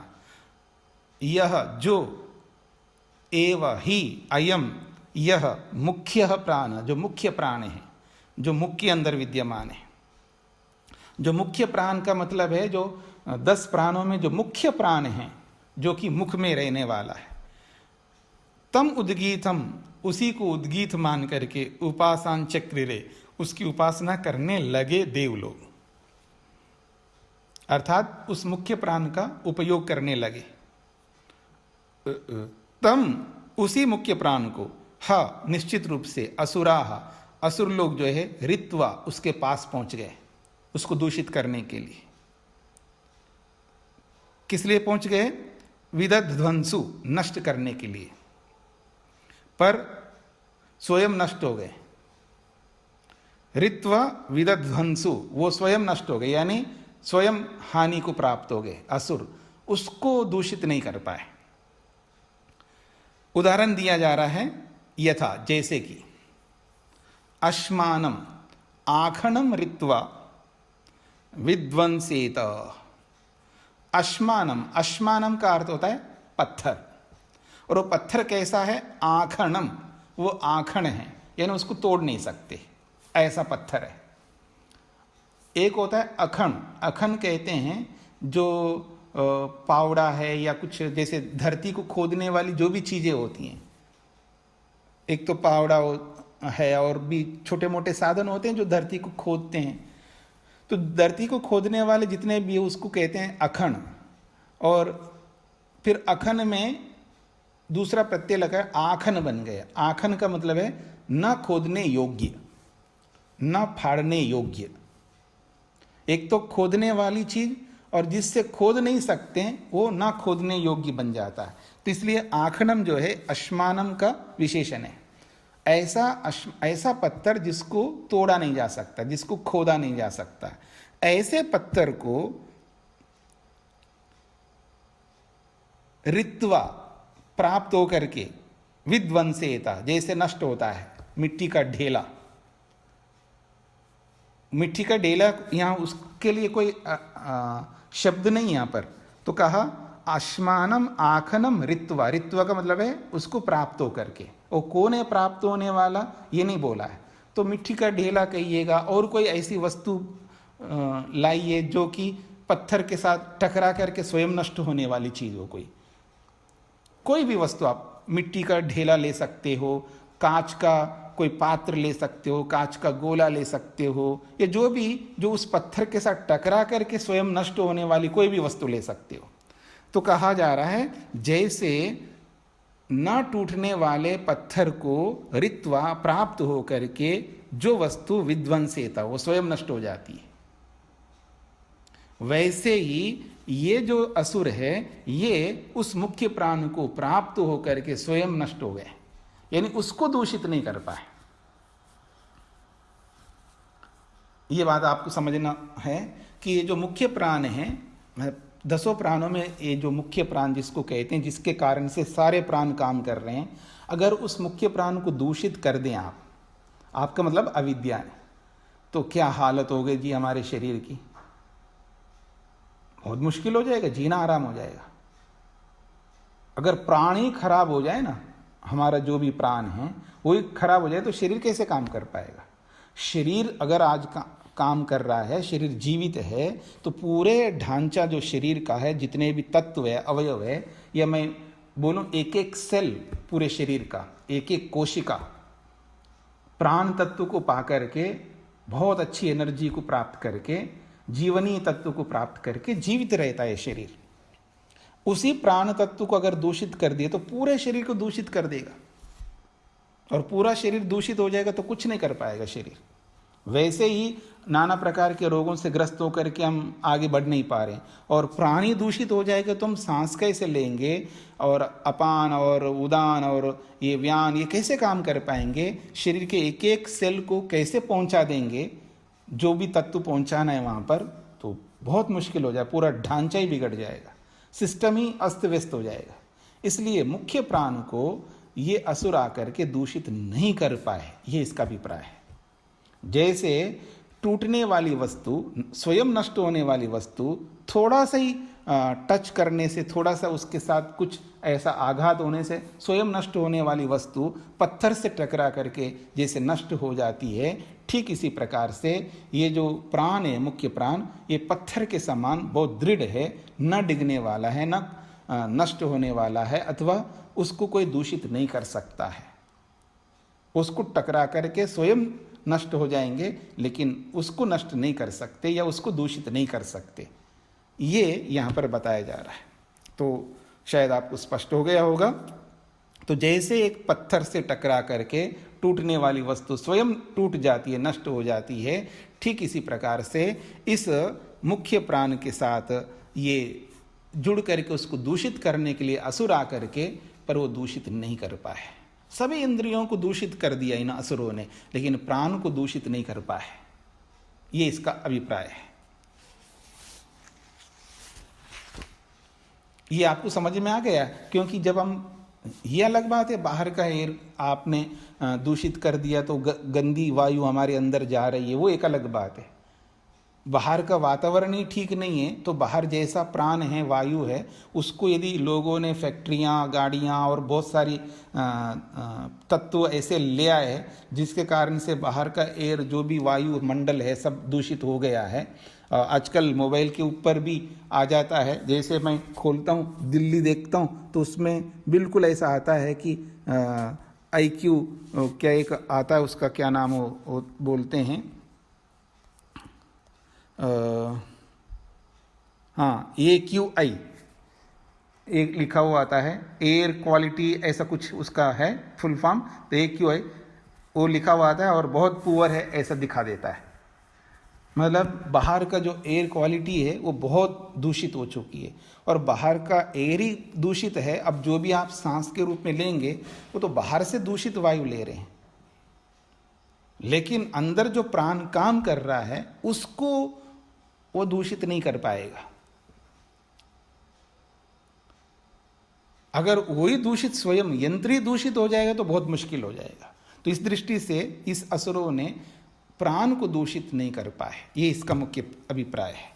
यह जो, एव ही, अयम यह, मुख्य प्राण, जो मुख्य प्राण है, जो मुख के अंदर विद्यमान है। जो मुख्य प्राण का मतलब है जो 10 प्राणों में जो मुख्य प्राण है, जो कि मुख में रहने वाला है। तम उद्गीतम, उसी को उद्गीत मान करके, उपासाञ्चक्रिरे, उसकी उपासना करने लगे देव लोग, अर्थात उस मुख्य प्राण का उपयोग करने लगे। तम, उसी मुख्य प्राण को, ह निश्चित रूप से, असुराः, असुर लोग जो है, ऋत्वा, उसके पास पहुंच गए, उसको दूषित करने के लिए। किस लिए पहुंच गए? विदध्वंसु, नष्ट करने के लिए, पर स्वयं नष्ट हो गए। ऋत्वा विदध्वंसु, वो स्वयं नष्ट हो गए, यानी स्वयं हानि को प्राप्त हो गए। असुर उसको दूषित नहीं कर पाए। उदाहरण दिया जा रहा है, यथा, जैसे कि, अश्मानम, आखणम ऋत्वा विध्वंसेत। अश्मानम, अश्मानम का अर्थ होता है पत्थर, और वो पत्थर कैसा है? आखणम, वो आखण है, यानी उसको तोड़ नहीं सकते, ऐसा पत्थर है। एक होता है अखण, अखन कहते हैं जो पावड़ा है या कुछ जैसे धरती को खोदने वाली जो भी चीजें होती हैं, एक तो पावड़ा है और भी छोटे मोटे साधन होते हैं जो धरती को खोदते हैं। तो धरती को खोदने वाले जितने भी उसको कहते हैं अखन। और फिर अखन में दूसरा प्रत्यय लगा, आखन बन गया। आखन का मतलब है न खोदने योग्य, न फाड़ने योग्य। एक तो खोदने वाली चीज, और जिससे खोद नहीं सकते हैं वो ना खोदने योग्य बन जाता है। तो इसलिए आखनम जो है अश्मानम का विशेषण है। ऐसा पत्थर जिसको तोड़ा नहीं जा सकता, जिसको खोदा नहीं जा सकता, ऐसे पत्थर को ऋत्वा प्राप्त होकर के विध्वंसेता, जैसे नष्ट होता है मिट्टी का ढेला। मिट्टी का ढेला यहाँ उसके लिए कोई शब्द नहीं यहाँ पर, तो कहा आश्मानम आखनम ऋत्वा। ऋत्वा का मतलब है उसको प्राप्त होकर के। वो कौन है प्राप्त होने वाला ये नहीं बोला है, तो मिट्टी का ढेला कहिएगा, और कोई ऐसी वस्तु लाइए जो कि पत्थर के साथ टकरा करके स्वयं नष्ट होने वाली चीज हो। कोई भी वस्तु, आप मिट्टी का ढेला ले सकते हो, कांच का कोई पात्र ले सकते हो, कांच का गोला ले सकते हो, ये जो भी जो उस पत्थर के साथ टकरा करके स्वयं नष्ट होने वाली कोई भी वस्तु ले सकते हो। तो कहा जा रहा है जैसे न टूटने वाले पत्थर को ऋत्वा प्राप्त हो करके जो वस्तु विध्वंसेता वो स्वयं नष्ट हो जाती है, वैसे ही ये जो असुर है ये उस मुख्य प्राण को प्राप्त होकर के स्वयं नष्ट हो गए, यानी उसको दूषित नहीं कर पाए। ये बात आपको समझना है कि ये जो मुख्य प्राण है, 10 प्राणों में ये जो मुख्य प्राण जिसको कहते हैं, जिसके कारण से सारे प्राण काम कर रहे हैं, अगर उस मुख्य प्राण को दूषित कर दें आपका मतलब अविद्या है, तो क्या हालत हो गई जी हमारे शरीर की। बहुत मुश्किल हो जाएगा, जीना आराम हो जाएगा। अगर प्राण ही खराब हो जाए ना, हमारा जो भी प्राण है वो ही खराब हो जाए तो शरीर कैसे काम कर पाएगा। शरीर अगर आज काम कर रहा है, शरीर जीवित है, तो पूरे ढांचा जो शरीर का है, जितने भी तत्व है, अवयव है, या मैं बोलूं एक एक सेल पूरे शरीर का, एक एक कोशिका प्राण तत्व को पा करके, बहुत अच्छी एनर्जी को प्राप्त करके, जीवनीय तत्व को प्राप्त करके जीवित रहता है शरीर। उसी प्राण तत्व को अगर दूषित कर दिए तो पूरे शरीर को दूषित कर देगा, और पूरा शरीर दूषित हो जाएगा तो कुछ नहीं कर पाएगा शरीर। वैसे ही नाना प्रकार के रोगों से ग्रस्त होकर के हम आगे बढ़ नहीं पा रहे, और प्राणी दूषित हो जाएगा तो हम सांस कैसे लेंगे, और अपान और उदान और ये व्यान ये कैसे काम कर पाएंगे, शरीर के एक एक सेल को कैसे पहुंचा देंगे, जो भी तत्व पहुंचाना है वहां पर, तो बहुत मुश्किल हो जाए, पूरा ढांचा ही बिगड़ जाएगा, सिस्टम ही अस्त व्यस्त हो जाएगा। इसलिए मुख्य प्राण को ये असुर आकर के दूषित नहीं कर पाए, ये इसका अभिप्राय है। जैसे टूटने वाली वस्तु, स्वयं नष्ट होने वाली वस्तु, थोड़ा सा ही टच करने से, थोड़ा सा उसके साथ कुछ ऐसा आघात होने से स्वयं नष्ट होने वाली वस्तु पत्थर से टकरा करके जैसे नष्ट हो जाती है, ठीक इसी प्रकार से ये जो प्राण है, मुख्य प्राण, ये पत्थर के समान बहुत दृढ़ है, न डिगने वाला है, न नष्ट होने वाला है, अथवा उसको कोई दूषित नहीं कर सकता है। उसको टकरा करके स्वयं नष्ट हो जाएंगे, लेकिन उसको नष्ट नहीं कर सकते या उसको दूषित नहीं कर सकते, ये यहाँ पर बताया जा रहा है। तो शायद आपको स्पष्ट हो गया होगा। तो जैसे एक पत्थर से टकरा करके टूटने वाली वस्तु स्वयं टूट जाती है, नष्ट हो जाती है, ठीक इसी प्रकार से इस मुख्य प्राण के साथ ये जुड़ करके उसको दूषित करने के लिए असुर आकर के, पर वो दूषित नहीं कर पाए। सभी इंद्रियों को दूषित कर दिया इन असुरों ने, लेकिन प्राण को दूषित नहीं कर पाए, ये इसका अभिप्राय है। ये आपको समझ में आ गया? क्योंकि जब हम, ये अलग बात है बाहर का एयर आपने दूषित कर दिया तो गंदी वायु हमारे अंदर जा रही है, वो एक अलग बात है। बाहर का वातावरण ही ठीक नहीं है तो बाहर जैसा प्राण है, वायु है, उसको यदि लोगों ने फैक्ट्रियां, गाड़ियां और बहुत सारी तत्व ऐसे ले आए जिसके कारण से बाहर का एयर, जो भी वायु मंडल है, सब दूषित हो गया है। आजकल मोबाइल के ऊपर भी आ जाता है, जैसे मैं खोलता हूँ दिल्ली देखता हूँ तो उसमें बिल्कुल ऐसा आता है कि IQ क्या एक आता है, उसका क्या नाम वो बोलते हैं, हाँ AQI एक लिखा हुआ आता है, एयर क्वालिटी ऐसा कुछ उसका है फुल फॉर्म, तो AQI वो लिखा हुआ आता है और बहुत पुअर है ऐसा दिखा देता है। मतलब बाहर का जो एयर क्वालिटी है वो बहुत दूषित हो चुकी है, और बाहर का एयर ही दूषित है। अब जो भी आप सांस के रूप में लेंगे वो तो बाहर से दूषित वायु ले रहे हैं, लेकिन अंदर जो प्राण काम कर रहा है उसको वो दूषित नहीं कर पाएगा। अगर वही दूषित स्वयं यंत्री दूषित हो जाएगा तो बहुत मुश्किल हो जाएगा। तो इस दृष्टि से इस असुरों ने प्राण को दूषित नहीं कर पाए, ये इसका मुख्य अभिप्राय है।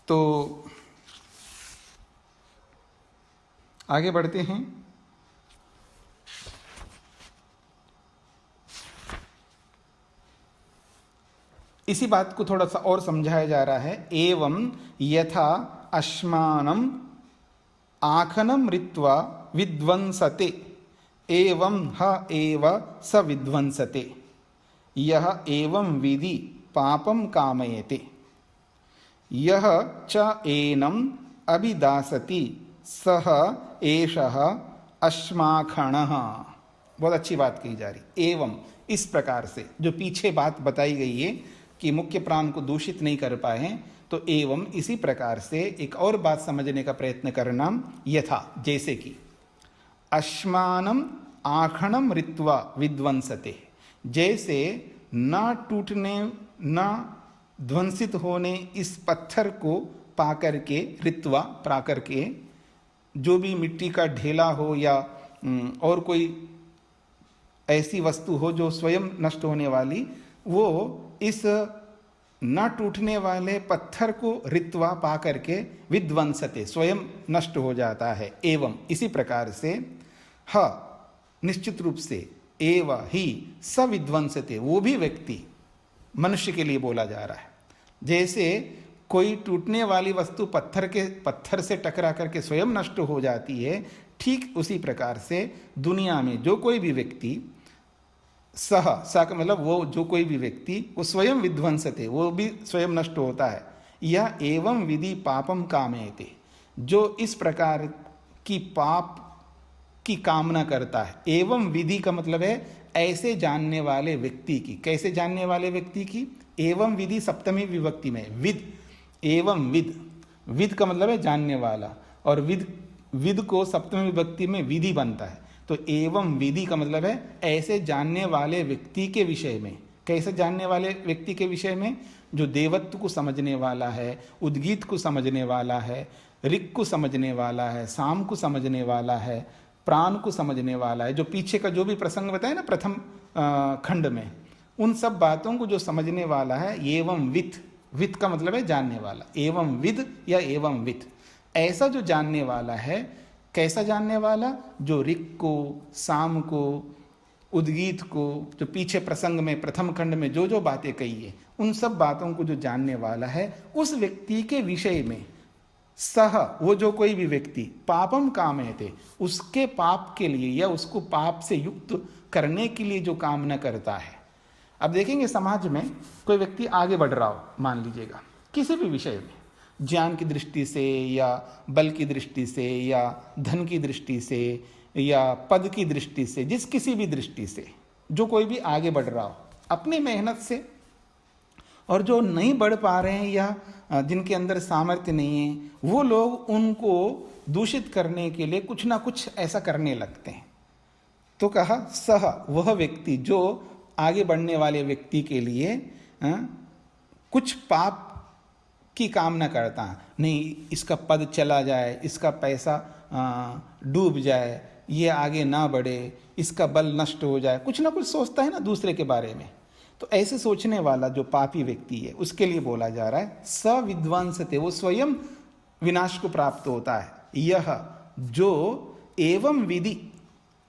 तो आगे बढ़ते हैं। इसी बात को थोड़ा सा और समझाया जा रहा है। एवं यथा अश्मानम आखनम ऋत्वा विध्वंसते एवं ह एव स विध्वंसते यह एवं विधि पापम कामयते यह च एनम अभिदासति सह एषः अश्माखणः। बहुत अच्छी बात कही जा रही। एवं इस प्रकार से, जो पीछे बात बताई गई है कि मुख्य प्राण को दूषित नहीं कर पाए, तो एवं इसी प्रकार से एक और बात समझने का प्रयत्न करना। यथा जैसे कि अश्मानम आखणम ऋत्वा विध्वंसते, जैसे न टूटने न ध्वंसित होने इस पत्थर को पाकर के, ऋत्वा प्राकर के, जो भी मिट्टी का ढेला हो या और कोई ऐसी वस्तु हो जो स्वयं नष्ट होने वाली, वो इस न टूटने वाले पत्थर को ऋत्वा पा करके विध्वंसते स्वयं नष्ट हो जाता है। एवं इसी प्रकार से ह निश्चित रूप से एव ही स विध्वंसते, वो भी व्यक्ति मनुष्य के लिए बोला जा रहा है। जैसे कोई टूटने वाली वस्तु पत्थर से टकरा करके स्वयं नष्ट हो जाती है, ठीक उसी प्रकार से दुनिया में जो कोई भी व्यक्ति सह सा का मतलब वो जो कोई भी व्यक्ति वो स्वयं विध्वंसते, वो भी स्वयं नष्ट होता है। यह एवं विधि पापम कामयते, जो इस प्रकार की पाप की कामना करता है। एवं विधि का मतलब है ऐसे जानने वाले व्यक्ति की। कैसे जानने वाले व्यक्ति की? एवं विधि सप्तमी विभक्ति में विद, एवं विद, विद का मतलब है जानने वाला, और विद को सप्तमी विभक्ति में विधि बनता है। तो एवं विधि का मतलब है ऐसे जानने वाले व्यक्ति के विषय में। कैसे जानने वाले व्यक्ति के विषय में? जो देवत्व को समझने वाला है, उद्गीत को समझने वाला है, ऋक् को समझने वाला है, साम को समझने वाला है, प्राण को समझने वाला है। जो पीछे का जो भी प्रसंग बताया ना प्रथम खंड में, उन सब बातों को जो समझने वाला है। एवं वित्त, वित्त का मतलब है जानने वाला। एवं विद या एवं वित्त, ऐसा जो जानने वाला है। कैसा जानने वाला? जो ऋक् को, साम को, उद्गीत को, जो पीछे प्रसंग में प्रथम खंड में जो जो बातें कही है, उन सब बातों को जो जानने वाला है, उस व्यक्ति के विषय में सह, वो जो कोई भी व्यक्ति, पापम कामयते, उसके पाप के लिए या उसको पाप से युक्त करने के लिए जो कामना करता है। अब देखेंगे समाज में कोई व्यक्ति आगे बढ़ रहा हो, मान लीजिएगा किसी भी विषय में, ज्ञान की दृष्टि से या बल की दृष्टि से या धन की दृष्टि से या पद की दृष्टि से, जिस किसी भी दृष्टि से जो कोई भी आगे बढ़ रहा हो अपनी मेहनत से, और जो नहीं बढ़ पा रहे हैं या जिनके अंदर सामर्थ्य नहीं है, वो लोग उनको दूषित करने के लिए कुछ ना कुछ ऐसा करने लगते हैं। तो कहा सह, वह व्यक्ति जो आगे बढ़ने वाले व्यक्ति के लिए कुछ पाप की कामना करता है। नहीं, इसका पद चला जाए, इसका पैसा डूब जाए, ये आगे ना बढ़े, इसका बल नष्ट हो जाए, कुछ ना कुछ सोचता है ना दूसरे के बारे में। तो ऐसे सोचने वाला जो पापी व्यक्ति है उसके लिए बोला जा रहा है सविध्वंसते, वो स्वयं विनाश को प्राप्त होता है। यह जो एवं विधि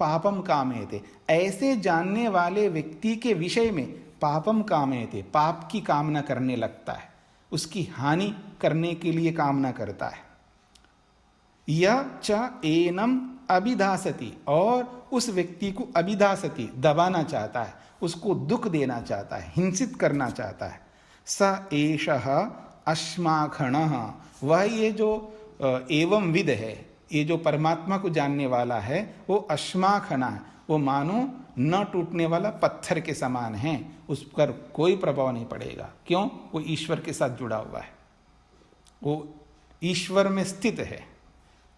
पापम कामयते, ऐसे जानने वाले व्यक्ति के विषय में पापम कामयते, पाप की कामना करने लगता है, उसकी हानि करने के लिए कामना करता है। यह च एनम अभिधासति, और उस व्यक्ति को अभिधासति, दबाना चाहता है, उसको दुख देना चाहता है, हिंसित करना चाहता है। स एषः अश्माखणः, वह ये जो एवं विद है, ये जो परमात्मा को जानने वाला है, वो अश्माखना है, वो मानो न टूटने वाला पत्थर के समान है, उस पर कोई प्रभाव नहीं पड़ेगा। क्यों? वो ईश्वर के साथ जुड़ा हुआ है, वो ईश्वर में स्थित है।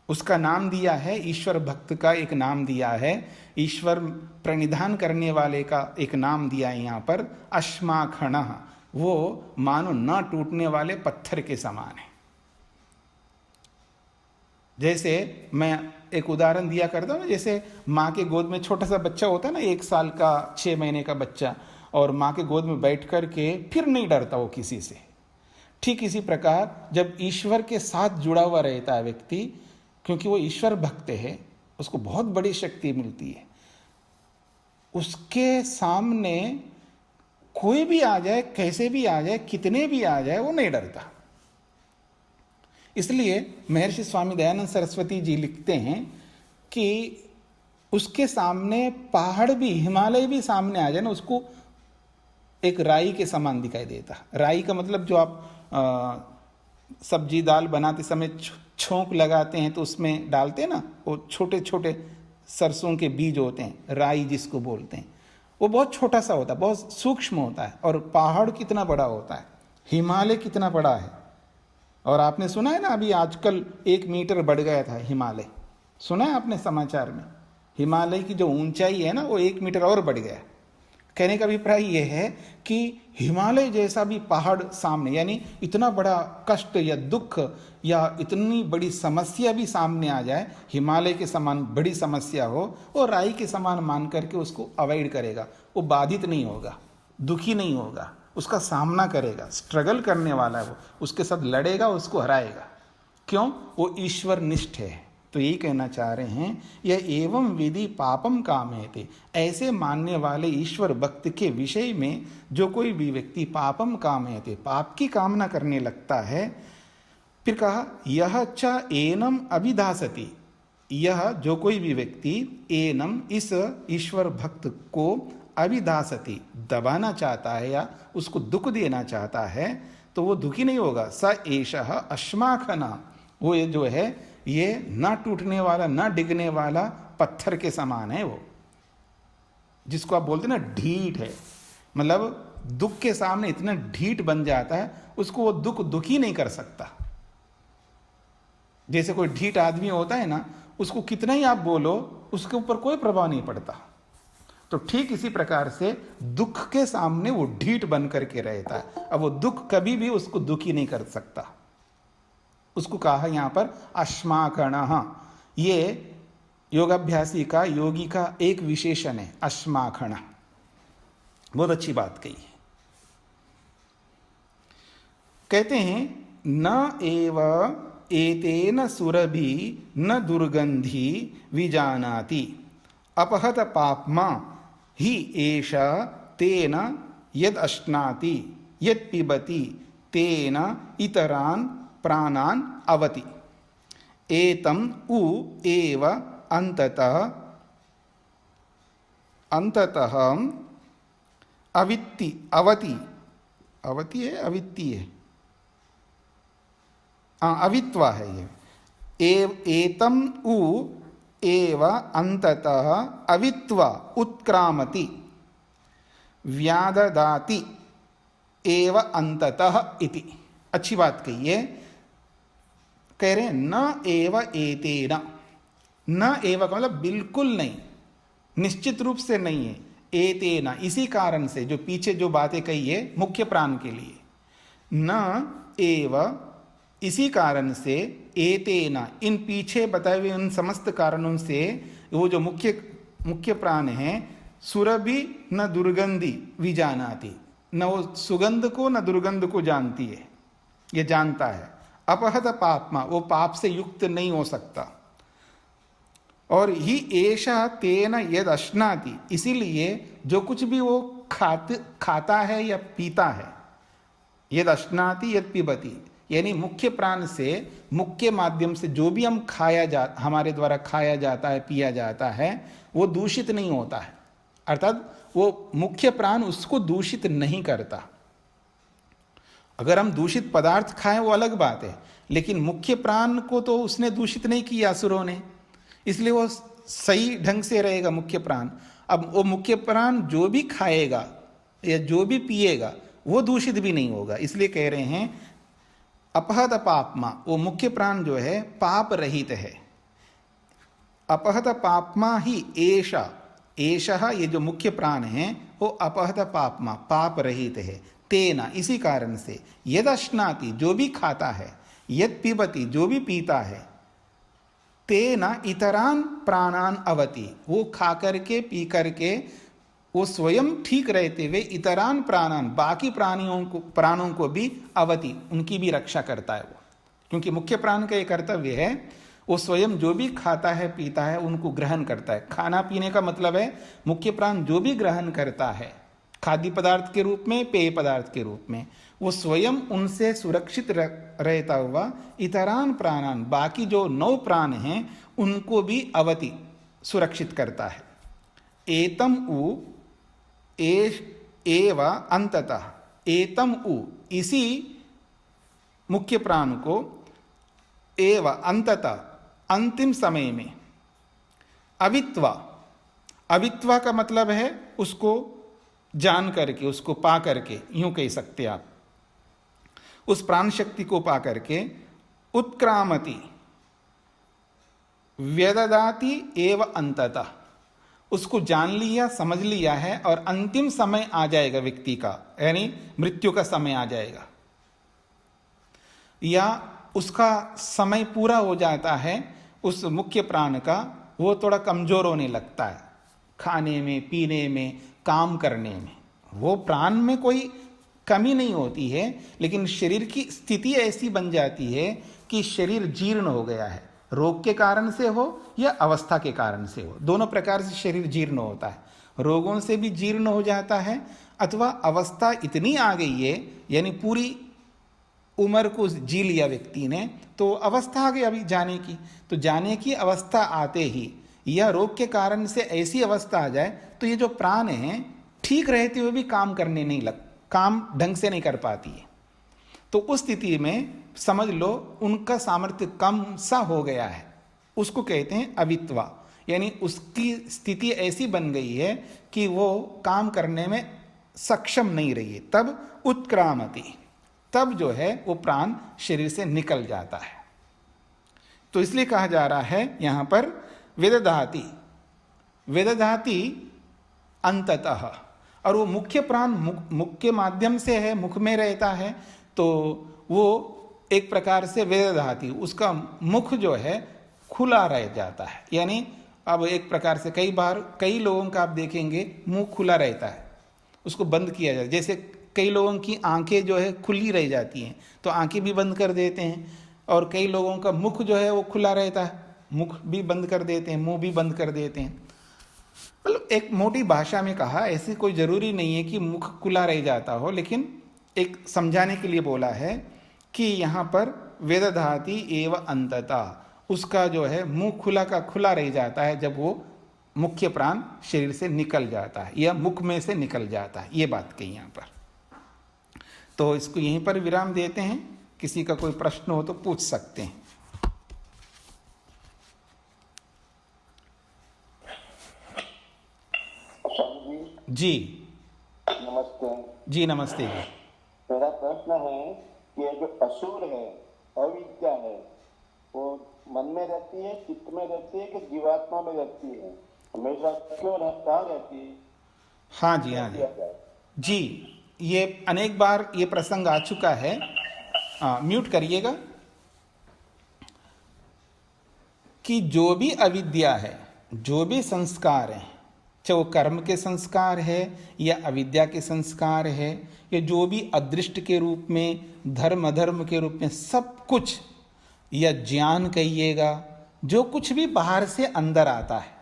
उसका नाम दिया है, ईश्वर भक्त का एक नाम दिया है, ईश्वर प्रणिधान करने वाले का एक नाम दिया है यहाँ पर, अश्माखणः। वो मानो न टूटने वाले पत्थर के समान है। जैसे मैं एक उदाहरण दिया करता हूँ ना, जैसे माँ के गोद में छोटा सा बच्चा होता है ना, 1 साल का 6 महीने का बच्चा, और माँ के गोद में बैठ कर के फिर नहीं डरता वो किसी से। ठीक इसी प्रकार जब ईश्वर के साथ जुड़ा हुआ रहता है व्यक्ति, क्योंकि वो ईश्वर भक्त है, उसको बहुत बड़ी शक्ति मिलती है, उसके सामने कोई भी आ जाए, कैसे भी आ जाए, कितने भी आ जाए, वो नहीं डरता। इसलिए महर्षि स्वामी दयानंद सरस्वती जी लिखते हैं कि उसके सामने पहाड़ भी, हिमालय भी सामने आ जाए ना, उसको एक राई के समान दिखाई देता। राई का मतलब जो आप सब्जी दाल बनाते समय छोंक लगाते हैं तो उसमें डालते हैं ना, वो छोटे छोटे सरसों के बीज होते हैं, राई जिसको बोलते हैं, वो बहुत छोटा सा होता है, बहुत सूक्ष्म होता है। और पहाड़ कितना बड़ा होता है, हिमालय कितना बड़ा है। और आपने सुना है ना, अभी आजकल 1 मीटर बढ़ गया था हिमालय, सुना है आपने समाचार में? हिमालय की जो ऊंचाई है ना, वो 1 मीटर और बढ़ गया। कहने का अभिप्राय यह है कि हिमालय जैसा भी पहाड़ सामने, यानी इतना बड़ा कष्ट या दुख या इतनी बड़ी समस्या भी सामने आ जाए, हिमालय के समान बड़ी समस्या हो, वो राई के समान मान करके उसको अवॉइड करेगा, वो बाधित नहीं होगा, दुखी नहीं होगा, उसका सामना करेगा। स्ट्रगल करने वाला है वो, उसके साथ लड़ेगा, उसको हराएगा। क्यों? वो ईश्वर निष्ठ है। तो यही कहना चाह रहे हैं, यह एवं विधि पापम कामयते, ऐसे मानने वाले ईश्वर भक्त के विषय में जो कोई भी व्यक्ति पापम कामयते, पाप की कामना करने लगता है। फिर कहा यह च एनम अभिधासति, यह जो कोई भी व्यक्ति एनम इस ईश्वर भक्त को अभिधासति दबाना चाहता है या उसको दुख देना चाहता है, तो वो दुखी नहीं होगा। स एषः अश्माखना, वो ये जो है ये ना टूटने वाला, ना डिगने वाला पत्थर के समान है। वो जिसको आप बोलते हैं ना ढीठ है, मतलब दुख के सामने इतना ढीठ बन जाता है, उसको वो दुख दुखी नहीं कर सकता। जैसे कोई ढीठ आदमी होता है ना, उसको कितना ही आप बोलो, उसके ऊपर कोई प्रभाव नहीं पड़ता। तो ठीक इसी प्रकार से दुख के सामने वो ढीठ बन करके रहता है। अब वो दुख कभी भी उसको दुखी नहीं कर सकता। उसको कहा यहां पर अश्माकणः, ये योगाभ्यासी का, योगी का एक विशेषण है, अश्माकणः। बहुत अच्छी बात कही है। कहते हैं न एव एतेन सुरभि न दुर्गंधी विजानाति अपहत पाप्मा हि एषा तेन यद अश्नाति यद पिबति तेन इतरान प्राणान अवति एतम उ एव अंततः अवित्ति अवति अवति है, अवित्ति है, अवित्वा है ये। एतम उ एव अंततः अवित्वा उत्क्रामति व्याददाति एव अंततः इति। अच्छी बात कही है। कह रहे हैं न एव एतेन, न एव का मतलब बिल्कुल नहीं, निश्चित रूप से नहीं है। एतेन इसी कारण से, जो पीछे जो बातें कही है मुख्य प्राण के लिए, न एव इसी कारण से, एतेन इन पीछे बताए हुए उन समस्त कारणों से वो जो मुख्य प्राण है, सुरभि न दुर्गंधि विजानाति, न वो सुगंध को न दुर्गंध को जानती है, ये जानता है। अपहत पापमा, वो पाप से युक्त नहीं हो सकता। और ही एषा तेन यद अश्नाति, इसीलिए जो कुछ भी वो खाता है या पीता है, यद अश्नाति यद पिबति, यानी मुख्य प्राण से, मुख्य माध्यम से जो भी हमारे द्वारा खाया जाता है, पिया जाता है, वो दूषित नहीं होता है। अर्थात वो मुख्य प्राण उसको दूषित नहीं करता। अगर हम दूषित पदार्थ खाएं वो अलग बात है, लेकिन मुख्य प्राण को तो उसने दूषित नहीं किया असुरों ने, इसलिए वो सही ढंग से रहेगा मुख्य प्राण। अब वो मुख्य प्राण जो भी खाएगा या जो भी पिएगा वो दूषित भी नहीं होगा। इसलिए कह रहे हैं अपहत पापमा, वो मुख्य प्राण जो है पाप रहित है। अपहत पापमा ही एषा, एषः ये जो मुख्य प्राण है वो अपहत पापमा, पाप रहित है। तेना, इसी कारण से, यद अश्नाति, जो भी खाता है, यद पिबति, जो भी पीता है, तेना इतरान प्राणान अवति, वो खा करके पी करके वो स्वयं ठीक रहते हुए इतरान प्राणान, बाकी प्राणों को भी अवति, उनकी भी रक्षा करता है वो। क्योंकि मुख्य प्राण का ये कर्तव्य है, वो स्वयं जो भी खाता है पीता है उनको ग्रहण करता है। खाना पीने का मतलब है मुख्य प्राण जो भी ग्रहण करता है, खाद्य पदार्थ के रूप में, पेय पदार्थ के रूप में, वो स्वयं उनसे सुरक्षित रहता हुआ इतरान प्राणान, बाकी जो 9 प्राण हैं उनको भी अवति, सुरक्षित करता है। एतम उ एव अंततः, एतम उ, इसी मुख्य प्राण को, एव अंततः, अंतिम समय में, अवित्वा, अवित्वा का मतलब है उसको जान करके, उसको पा करके, यूं कह सकते आप, उस प्राण शक्ति को पा करके, उत्क्रामति, व्यददाति एव अंततः, उसको जान लिया, समझ लिया है और अंतिम समय आ जाएगा व्यक्ति का, यानी मृत्यु का समय आ जाएगा, या उसका समय पूरा हो जाता है उस मुख्य प्राण का, वो थोड़ा कमजोर होने लगता है खाने में, पीने में, काम करने में। वो प्राण में कोई कमी नहीं होती है, लेकिन शरीर की स्थिति ऐसी बन जाती है कि शरीर जीर्ण हो गया है, रोग के कारण से हो या अवस्था के कारण से हो, दोनों प्रकार से शरीर जीर्ण होता है। रोगों से भी जीर्ण हो जाता है, अथवा अवस्था इतनी आ गई है, यानी पूरी उम्र को जी लिया व्यक्ति ने, तो अवस्था आ गई अभी जाने की, तो जाने की अवस्था आते ही या रोग के कारण से ऐसी अवस्था आ जाए तो ये जो प्राण हैं ठीक रहते हुए भी काम करने नहीं लग, काम ढंग से नहीं कर पाती है। तो उस स्थिति में समझ लो उनका सामर्थ्य कम सा हो गया है, उसको कहते हैं अवित्वा, यानी उसकी स्थिति ऐसी बन गई है कि वो काम करने में सक्षम नहीं रही है। तब उत्क्रामति, तब जो है वो प्राण शरीर से निकल जाता है। तो इसलिए कहा जा रहा है यहां पर वेदधाति, वेदधाति अंततः, और वो मुख्य प्राण मुख्य माध्यम से है, मुख में रहता है, तो वो एक प्रकार से वेदधाति, उसका मुख जो है खुला रह जाता है। यानी अब एक प्रकार से कई बार कई लोगों का आप देखेंगे मुंह खुला रहता है, उसको बंद किया जाता है। जैसे कई लोगों की आंखें जो है खुली रह जाती हैं तो आंखें भी बंद कर देते हैं, और कई लोगों का मुख जो है वो खुला रहता है, मुख भी बंद कर देते हैं, मुंह भी बंद कर देते हैं। मतलब एक मोटी भाषा में कहा, ऐसी कोई जरूरी नहीं है कि मुख खुला रह जाता हो, लेकिन एक समझाने के लिए बोला है कि यहाँ पर वेदधाति एव अंततः, उसका जो है मुंह खुला का खुला रह जाता है जब वो मुख्य प्राण शरीर से निकल जाता है या मुख में से निकल जाता है। ये बात कही यहाँ पर। तो इसको यहीं पर विराम देते हैं, किसी का कोई प्रश्न हो तो पूछ सकते हैं। जी नमस्ते जी, नमस्ते जी। मेरा प्रश्न है कि ये जो असुर है, अविद्या है, वो मन में रहती है, चित्त में रहती है कि जीवात्मा में रहती है, हमेशा क्यों कहाँ रहती है? हाँ जी, हाँ जी जी, ये अनेक बार ये प्रसंग आ चुका है। म्यूट करिएगा। कि जो भी अविद्या है, जो भी संस्कार है, चाहे वो कर्म के संस्कार है या अविद्या के संस्कार है, या जो भी अदृष्ट के रूप में, धर्म अधर्म के रूप में, सब कुछ, या ज्ञान कहिएगा, जो कुछ भी बाहर से अंदर आता है,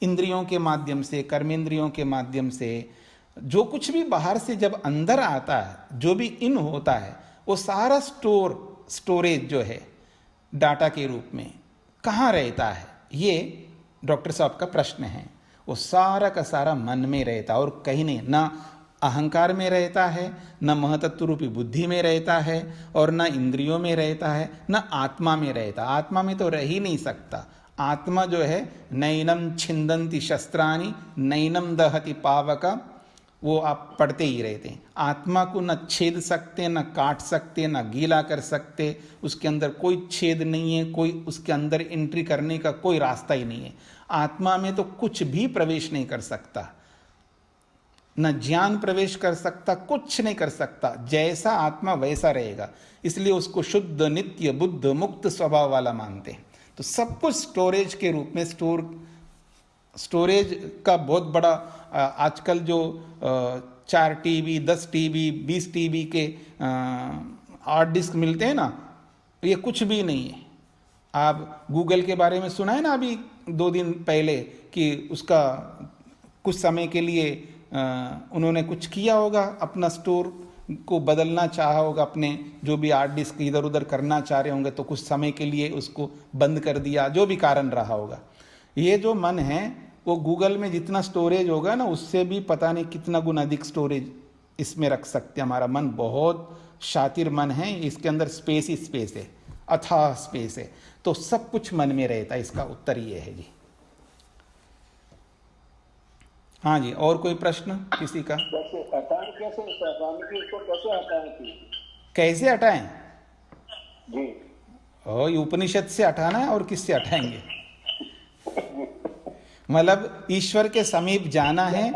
इंद्रियों के माध्यम से, कर्मेंद्रियों के माध्यम से, जो कुछ भी बाहर से जब अंदर आता है, जो भी इन होता है, वो सारा स्टोरेज जो है डाटा के रूप में कहाँ रहता है, ये डॉक्टर साहब का प्रश्न है। वो सारा का सारा मन में रहता है और कहीं नहीं, ना अहंकार में रहता है, न महतत्व रूपी बुद्धि में रहता है, और न इंद्रियों में रहता है, न आत्मा में रहता। आत्मा में तो रह ही नहीं सकता। आत्मा जो है नैनम छिंदंती शस्त्राणि नैनम दहति पावक, वो आप पढ़ते ही रहते हैं। आत्मा को न छेद सकते, न काट सकते, न गीला कर सकते, उसके अंदर कोई छेद नहीं है, कोई उसके अंदर एंट्री करने का कोई रास्ता ही नहीं है। आत्मा में तो कुछ भी प्रवेश नहीं कर सकता, न ज्ञान प्रवेश कर सकता, कुछ नहीं कर सकता। जैसा आत्मा वैसा रहेगा, इसलिए उसको शुद्ध, नित्य, बुद्ध, मुक्त स्वभाव वाला मानते हैं। तो सब कुछ स्टोरेज के रूप में, स्टोरेज का बहुत बड़ा आजकल जो 4 TB, 10 TB, 20 TB के हार्ड डिस्क मिलते हैं ना, ये कुछ भी नहीं है। आप गूगल के बारे में सुना है ना अभी 2 दिन पहले, कि उसका कुछ समय के लिए उन्होंने कुछ किया होगा, अपना स्टोर को बदलना चाहा होगा, अपने जो भी हार्ड डिस्क इधर उधर करना चाह रहे होंगे, तो कुछ समय के लिए उसको बंद कर दिया, जो भी कारण रहा होगा। ये जो मन है वो गूगल में जितना स्टोरेज होगा ना, उससे भी पता नहीं कितना गुना अधिक स्टोरेज इसमें रख सकते हैं। हमारा मन बहुत शातिर मन है, इसके अंदर स्पेस ही स्पेस है, अथाह स्पेस है। तो सब कुछ मन में रहता है, इसका उत्तर ये है जी। हाँ जी, और कोई प्रश्न किसी का? कैसे हटाएं, कैसे स्वामी जी इसको कैसे हटाएं कि? कैसे हटाएं जी? ये उपनिषद से हटाना है, और किससे हटाएंगे? मतलब ईश्वर के समीप जाना है,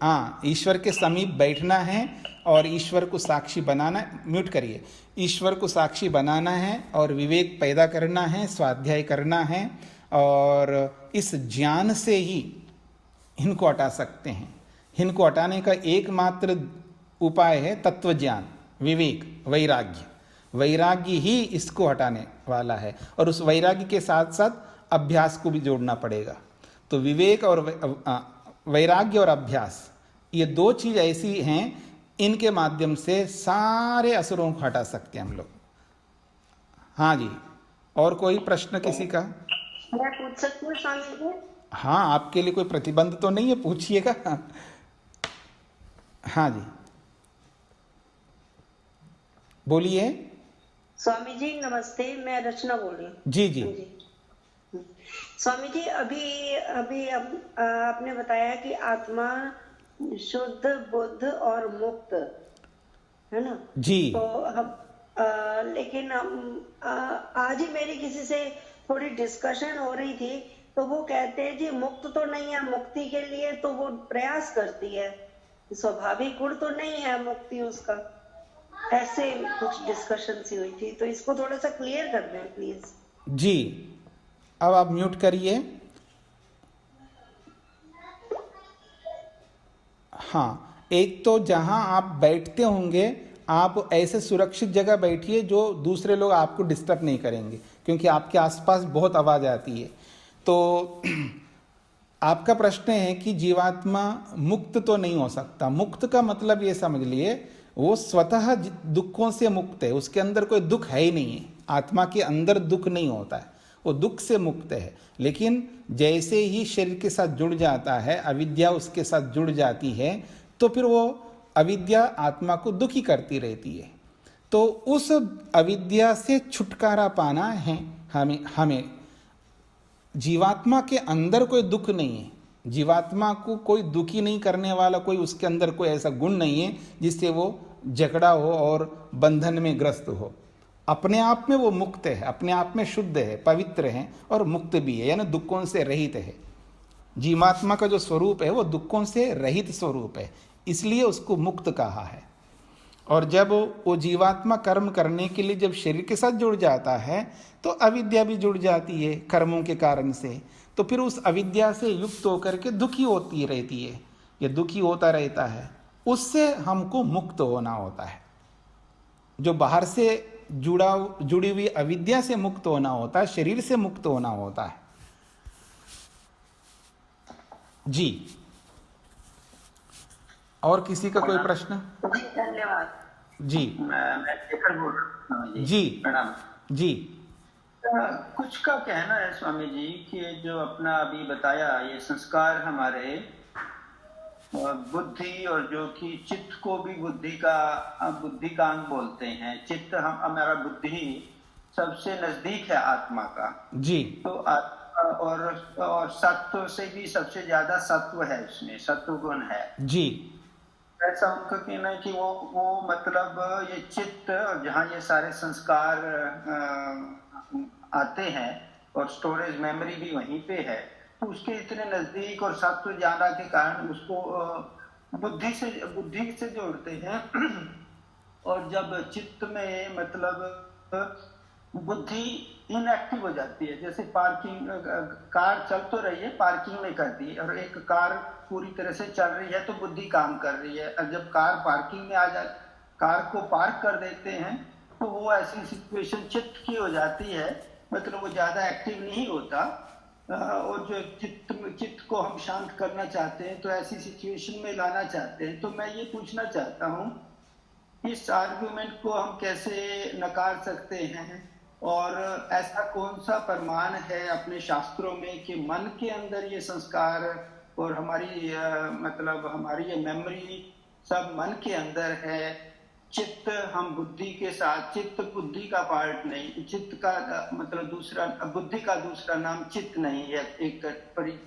हाँ, ईश्वर के समीप बैठना है और ईश्वर को साक्षी बनाना है। म्यूट करिए। ईश्वर को साक्षी बनाना है और विवेक पैदा करना है, स्वाध्याय करना है, और इस ज्ञान से ही इनको हटा सकते हैं। इनको हटाने का एकमात्र उपाय है तत्व ज्ञान, विवेक, वैराग्य। वैराग्य ही इसको हटाने वाला है, और उस वैराग्य के साथ साथ अभ्यास को भी जोड़ना पड़ेगा। तो विवेक और वैराग्य और अभ्यास, ये 2 चीज ऐसी हैं, इनके माध्यम से सारे असुरों को हटा सकते हैं हम लोग। हाँ जी, और कोई प्रश्न किसी का? मैं पूछ सकती हूँ स्वामी जी? हाँ, आपके लिए कोई प्रतिबंध तो नहीं है, पूछिएगा। हाँ जी, बोलिए। स्वामी जी नमस्ते, मैं रचना बोल रही हूँ। जी जी। स्वामी जी, अभी आपने बताया कि आत्मा शुद्ध, बुद्ध और मुक्त है ना जी। तो हम लेकिन आज ही मेरी किसी से थोड़ी डिस्कशन हो रही थी, तो वो कहते हैं जी मुक्त तो नहीं है, मुक्ति के लिए तो वो प्रयास करती है, स्वाभाविक गुण तो नहीं है मुक्ति उसका। ऐसे कुछ डिस्कशन सी हुई थी, तो इसको थोड़ा सा क्लियर कर दें प्लीज। जी, अब आप म्यूट करिए। हाँ, एक तो जहां आप बैठते होंगे, आप ऐसे सुरक्षित जगह बैठिए जो दूसरे लोग आपको डिस्टर्ब नहीं करेंगे, क्योंकि आपके आसपास बहुत आवाज आती है। तो आपका प्रश्न है कि जीवात्मा मुक्त तो नहीं हो सकता। मुक्त का मतलब ये समझ लिए, वो स्वतः दुखों से मुक्त है, उसके अंदर कोई दुख है ही नहीं है। आत्मा के अंदर दुख नहीं होता है, वो दुख से मुक्त है। लेकिन जैसे ही शरीर के साथ जुड़ जाता है, अविद्या उसके साथ जुड़ जाती है, तो फिर वो अविद्या आत्मा को दुखी करती रहती है। तो उस अविद्या से छुटकारा पाना है हमें। जीवात्मा के अंदर कोई दुख नहीं है, जीवात्मा को कोई दुखी नहीं करने वाला कोई उसके अंदर कोई ऐसा गुण नहीं है जिससे वो झगड़ा हो और बंधन में ग्रस्त हो। अपने आप में वो मुक्त है, अपने आप में शुद्ध है, पवित्र है और मुक्त भी है, यानी दुखों से रहित है। जीवात्मा का जो स्वरूप है वो दुखों से रहित स्वरूप है, इसलिए उसको मुक्त कहा है। और जब वो जीवात्मा कर्म करने के लिए जब शरीर के साथ जुड़ जाता है, तो अविद्या भी जुड़ जाती है कर्मों के कारण से। तो फिर उस अविद्या से युक्त होकर के दुखी होती रहती है, ये दुखी होता रहता है। उससे हमको मुक्त होना होता है। जो बाहर से जुड़ी हुई अविद्या से मुक्त होना होता है, शरीर से मुक्त होना होता है। जी, और किसी का कोई प्रश्न? धन्यवाद जी। मैं शेखर बोल रहा हूँ जी प्रणाम जी। कुछ का कहना है स्वामी जी कि जो अपना अभी बताया ये संस्कार हमारे बुद्धि, और जो कि चित्त को भी बुद्धि का अंग बोलते हैं। चित्त हमारा बुद्धि सबसे नजदीक है आत्मा का जी। तो और सत्व से भी सबसे ज्यादा सत्व है, उसमें सत्व गुण है जी। ऐसा उनका कहना है कि वो मतलब ये चित्त जहाँ ये सारे संस्कार आते हैं और स्टोरेज मेमोरी भी वहीं पे है, तो उसके इतने नजदीक और सत्व जाना के कारण उसको बुद्धि से जोड़ते हैं। और जब चित्त में मतलब बुद्धि इनएक्टिव हो जाती है, जैसे पार्किंग कार चल तो रही है, पार्किंग नहीं करती है, और एक कार पूरी तरह से चल रही है तो बुद्धि काम कर रही है। और जब कार पार्किंग में आ जाए, कार को पार्क कर देते हैं, तो वो ऐसी सिचुएशन चित्त की हो जाती है, मतलब वो ज्यादा एक्टिव नहीं होता। और जो चित्त को हम शांत करना चाहते हैं तो ऐसी सिचुएशन में लाना चाहते हैं। तो मैं ये पूछना चाहता हूँ, इस आर्गुमेंट को हम कैसे नकार सकते हैं, और ऐसा कौन सा प्रमाण है अपने शास्त्रों में कि मन के अंदर ये संस्कार और हमारी मतलब हमारी ये मेमोरी सब मन के अंदर है, चित्त हम बुद्धि के साथ, चित्त बुद्धि का पार्ट नहीं, चित्त का मतलब दूसरा, बुद्धि का दूसरा नाम चित्त नहीं है एक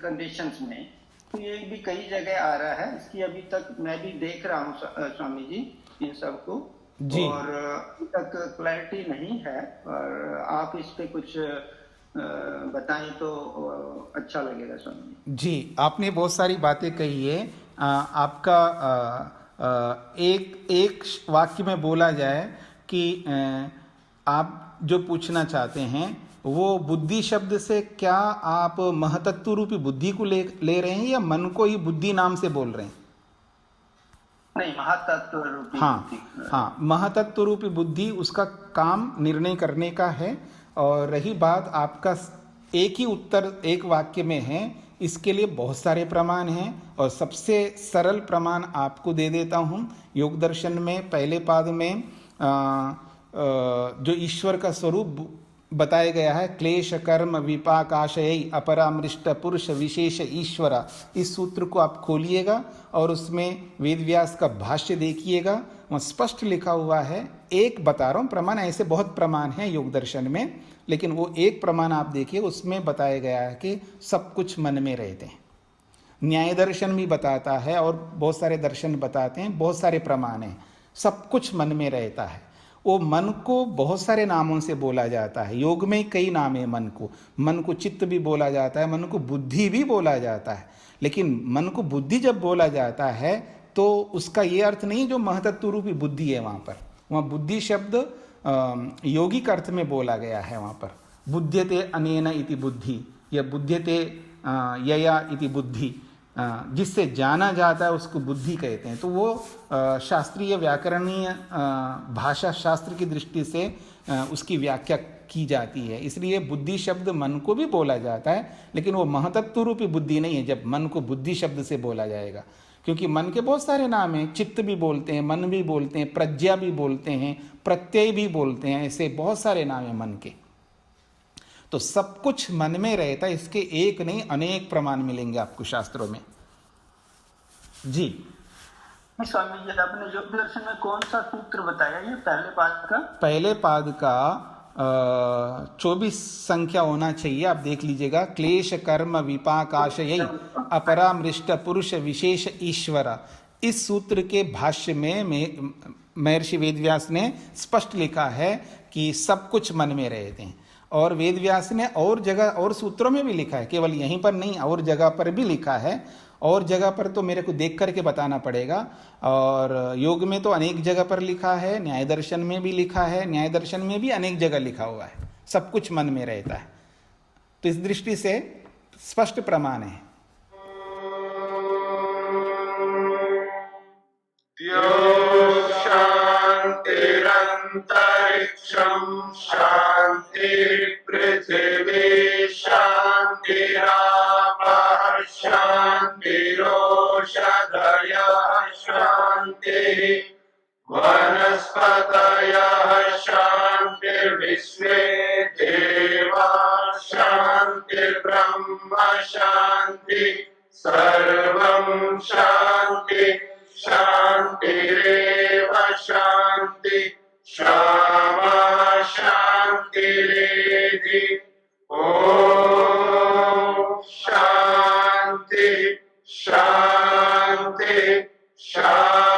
कंडीशंस में। तो ये भी कई जगह आ रहा है, इसकी अभी तक मैं भी देख रहा हूँ स्वामी जी इन सबको जी। और अभी तक क्लैरिटी नहीं है, और आप इस पे कुछ बताएं तो अच्छा लगेगा स्वामी जी। आपने बहुत सारी बातें कही है। आपका एक वाक्य में बोला जाए कि आप जो पूछना चाहते हैं वो बुद्धि शब्द से क्या आप महतत्व रूपी बुद्धि को ले रहे हैं या मन को ही बुद्धि नाम से बोल रहे हैं? नहीं, महातत्व रूपी हाँ, हाँ, महातत्व रूपी बुद्धि उसका काम निर्णय करने का है। और रही बात आपका एक ही उत्तर एक वाक्य में है, इसके लिए बहुत सारे प्रमाण हैं और सबसे सरल प्रमाण आपको दे देता हूँ। योग दर्शन में पहले पाद में जो ईश्वर का स्वरूप बताया गया है, क्लेश कर्म विपाकाशय अपरामृष्ट पुरुष विशेष ईश्वरा, इस सूत्र को आप खोलिएगा और उसमें वेद व्यास का भाष्य देखिएगा, वहाँ स्पष्ट लिखा हुआ है। एक बता रहा हूँ प्रमाण, ऐसे बहुत प्रमाण हैं योग दर्शन में, लेकिन वो एक प्रमाण आप देखिए, उसमें बताया गया है कि सब कुछ मन में रहते हैं। न्याय दर्शन भी बताता है और बहुत सारे दर्शन बताते हैं, बहुत सारे प्रमाण हैं, सब कुछ मन में रहता है। वो मन को बहुत सारे नामों से बोला जाता है, योग में कई नाम है मन को चित्त भी बोला जाता है, मन को बुद्धि भी बोला जाता है। लेकिन मन को बुद्धि जब बोला जाता है तो उसका ये अर्थ नहीं जो महतत्व रूपी बुद्धि है वहाँ बुद्धि शब्द यौगिक अर्थ में बोला गया है। वहाँ पर बुध्यते अनेन इति बुद्धि या बुध्यते यया इति बुद्धि, जिससे जाना जाता है उसको बुद्धि कहते हैं। तो वो शास्त्रीय व्याकरणीय भाषा शास्त्र की दृष्टि से उसकी व्याख्या की जाती है। इसलिए बुद्धि शब्द मन को भी बोला जाता है, लेकिन वो महतत्व रूपी बुद्धि नहीं है जब मन को बुद्धि शब्द से बोला जाएगा, क्योंकि मन के बहुत सारे नाम हैं, चित्त भी बोलते हैं, मन भी बोलते हैं, प्रज्ञा भी बोलते हैं, प्रत्यय भी बोलते हैं, ऐसे बहुत सारे नाम हैं मन के। तो सब कुछ मन में रहता है, इसके एक नहीं अनेक प्रमाण मिलेंगे आपको शास्त्रों में। जी स्वामी जी, आपने योग दर्शन में कौन सा सूत्र बताया, ये पहले पाद का? पहले पाद का 24 संख्या होना चाहिए, आप देख लीजिएगा। क्लेश कर्म विपाकाशय अपरामृष्ट पुरुष विशेष ईश्वरा, इस सूत्र के भाष्य में महर्षि वेदव्यास ने स्पष्ट लिखा है कि सब कुछ मन में रहते हैं। और वेदव्यास ने और जगह और सूत्रों में भी लिखा है, केवल यहीं पर नहीं, और जगह पर भी लिखा है। और जगह पर तो मेरे को देख करके बताना पड़ेगा, और योग में तो अनेक जगह पर लिखा है, न्याय दर्शन में भी लिखा है, न्याय दर्शन में भी अनेक जगह लिखा हुआ है, सब कुछ मन में रहता है। तो इस दृष्टि से स्पष्ट प्रमाण है। शांतिरंतरिक्षं शांति पृथिवी शांतिरापः शांतिरोषधयः शांतिः वनस्पतयः शांतिर्विश्वे देवाः शांतिर्ब्रह्म शांति सर्वं शांति शांतिरेव शांति क्षमा शांति शांति शांति